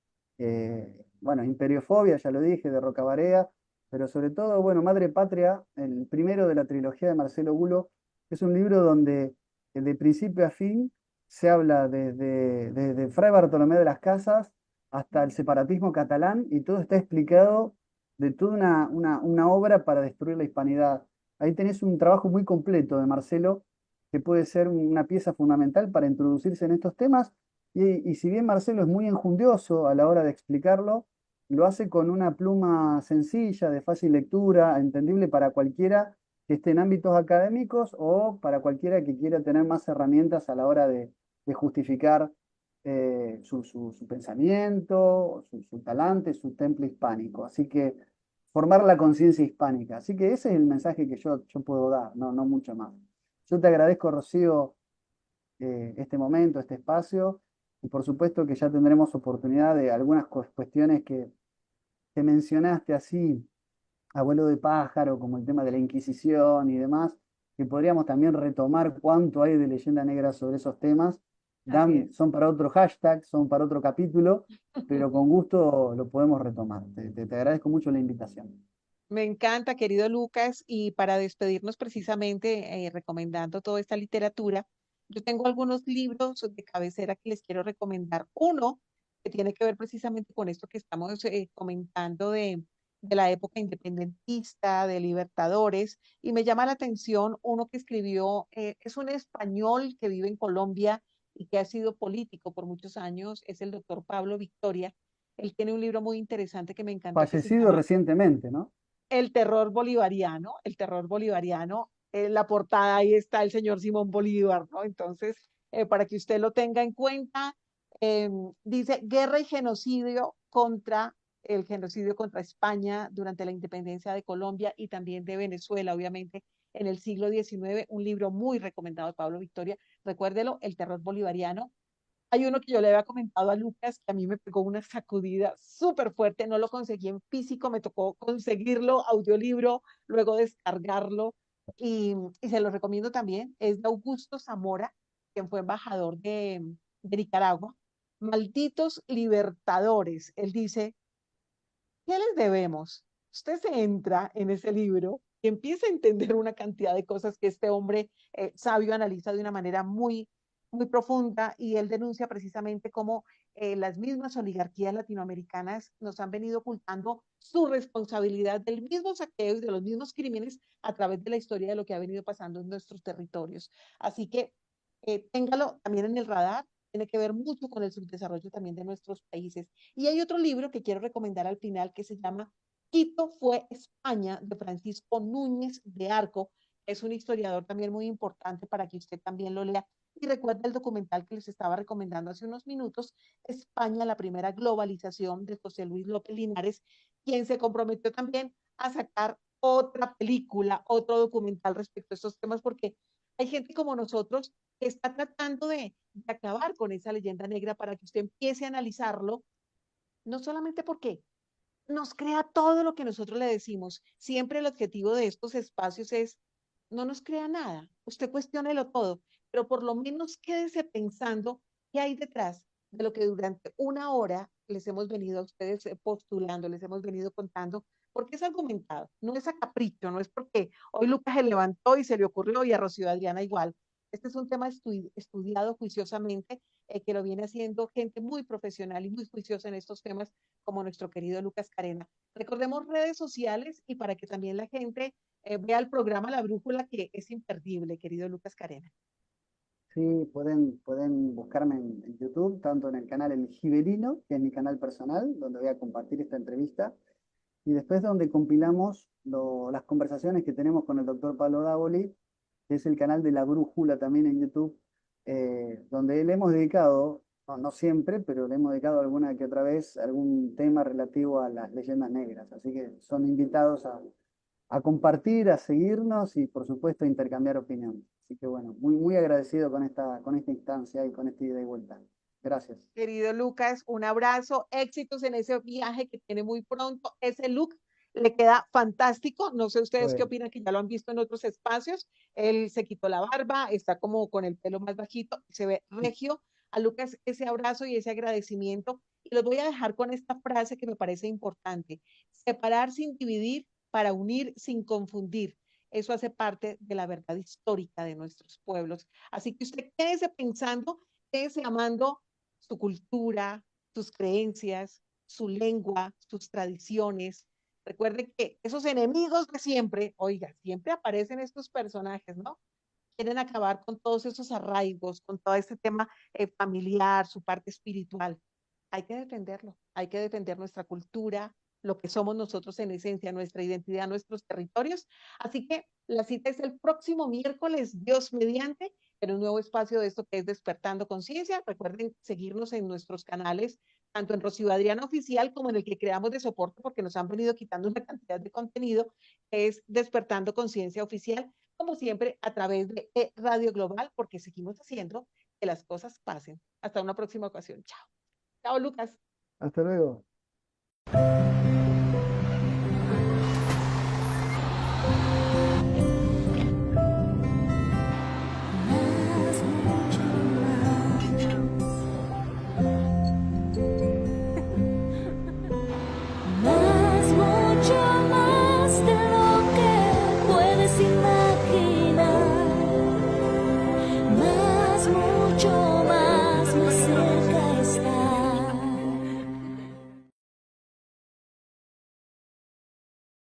bueno, Imperiofobia, ya lo dije, de Rocabarea, pero sobre todo, bueno, Madre Patria, el primero de la trilogía de Marcelo Bulo, es un libro donde de principio a fin se habla desde Fray Bartolomé de las Casas hasta el separatismo catalán y todo está explicado de toda una obra para destruir la hispanidad. Ahí tenés un trabajo muy completo de Marcelo, que puede ser una pieza fundamental para introducirse en estos temas. Y si bien Marcelo es muy enjundioso a la hora de explicarlo, lo hace con una pluma sencilla, de fácil lectura, entendible para cualquiera que esté en ámbitos académicos o para cualquiera que quiera tener más herramientas a la hora de justificar su pensamiento, su talante, su temple hispánico. Así que formar la conciencia hispánica. Así que ese es el mensaje que yo puedo dar, no mucho más. Yo te agradezco, Rocío, este momento, este espacio, y por supuesto que ya tendremos oportunidad de algunas cuestiones que mencionaste así, abuelo de pájaro, como el tema de la Inquisición y demás, que podríamos también retomar cuánto hay de leyenda negra sobre esos temas. Así es. Son para otro hashtag, son para otro capítulo, pero con gusto lo podemos retomar. Te agradezco mucho la invitación. Me encanta, querido Lucas, y para despedirnos precisamente recomendando toda esta literatura, yo tengo algunos libros de cabecera que les quiero recomendar. Uno que tiene que ver precisamente con esto que estamos comentando de la época independentista, de Libertadores, y me llama la atención uno que escribió, es un español que vive en Colombia y que ha sido político por muchos años, es el doctor Pablo Victoria. Él tiene un libro muy interesante que me encantó que se Fallecido llama recientemente, ¿no? el terror bolivariano, en la portada ahí está el señor Simón Bolívar, ¿no? Entonces, para que usted lo tenga en cuenta, eh, dice guerra y genocidio contra el genocidio contra España durante la independencia de Colombia y también de Venezuela, obviamente, en el siglo XIX, un libro muy recomendado de Pablo Victoria. Recuérdelo, El terror bolivariano. Hay uno que yo le había comentado a Lucas que a mí me pegó una sacudida súper fuerte, no lo conseguí en físico, me tocó conseguirlo, audiolibro, luego descargarlo y se lo recomiendo también. Es de Augusto Zamora, quien fue embajador de Nicaragua. Malditos libertadores. Él dice, ¿qué les debemos? Usted se entra en ese libro y empieza a entender una cantidad de cosas que este hombre sabio analiza de una manera muy profunda y él denuncia precisamente cómo las mismas oligarquías latinoamericanas nos han venido ocultando su responsabilidad del mismo saqueo y de los mismos crímenes a través de la historia de lo que ha venido pasando en nuestros territorios. Así que téngalo también en el radar, tiene que ver mucho con el subdesarrollo también de nuestros países. Y hay otro libro que quiero recomendar al final que se llama Quito fue España, de Francisco Núñez de Arco. Es un historiador también muy importante para que usted también lo lea. Y recuerda el documental que les estaba recomendando hace unos minutos, España, la primera globalización, de José Luis López Linares, quien se comprometió también a sacar otra película, otro documental respecto a estos temas, porque hay gente como nosotros que está tratando de acabar con esa leyenda negra para que usted empiece a analizarlo, no solamente porque nos crea todo lo que nosotros le decimos. Siempre el objetivo de estos espacios es no nos crea nada, usted cuestiónelo todo, pero por lo menos quédese pensando qué hay detrás de lo que durante una hora les hemos venido a ustedes postulando, les hemos venido contando, porque es argumentado, no es a capricho, no es porque hoy Lucas se levantó y se le ocurrió y a Rocío Adriana igual. Este es un tema estudiado juiciosamente, que lo viene haciendo gente muy profesional y muy juiciosa en estos temas, como nuestro querido Lucas Carena. Recordemos redes sociales y para que también la gente vea el programa La Brújula, que es imperdible, querido Lucas Carena. Sí, pueden buscarme en YouTube, tanto en el canal El Gibelino, que es mi canal personal, donde voy a compartir esta entrevista, y después donde compilamos las conversaciones que tenemos con el doctor Pablo Dávoli, que es el canal de La Brújula también en YouTube, donde le hemos dedicado, no siempre, pero le hemos dedicado alguna que otra vez algún tema relativo a las leyendas negras. Así que son invitados a compartir, a seguirnos y por supuesto a intercambiar opiniones. Así que bueno, muy agradecido con esta instancia y con esta ida y vuelta. Gracias. Querido Lucas, un abrazo, éxitos en ese viaje que tiene muy pronto. Ese look le queda fantástico. No sé ustedes qué Bueno, opinan, que ya lo han visto en otros espacios. Él se quitó la barba, está como con el pelo más bajito, se ve regio. A Lucas ese abrazo y ese agradecimiento. Y los voy a dejar con esta frase que me parece importante. Separar sin dividir para unir sin confundir. Eso hace parte de la verdad histórica de nuestros pueblos. Así que usted quédese pensando, quédese amando su cultura, sus creencias, su lengua, sus tradiciones. Recuerden que esos enemigos de siempre, oiga, siempre aparecen estos personajes, ¿no? Quieren acabar con todos esos arraigos, con todo este tema familiar, su parte espiritual. Hay que defenderlo, hay que defender nuestra cultura, lo que somos nosotros en esencia, nuestra identidad, nuestros territorios. Así que la cita es el próximo miércoles, Dios mediante, en un nuevo espacio de esto que es Despertando Conciencia. Recuerden seguirnos en nuestros canales, tanto en Rocío Adriana Oficial como en el que creamos de soporte, porque nos han venido quitando una cantidad de contenido, que es Despertando Conciencia Oficial, como siempre, a través de Radio Global, porque seguimos haciendo que las cosas pasen. Hasta una próxima ocasión. Chao. Chao, Lucas. hasta luego. Mucho más de lo que puedes imaginar, mucho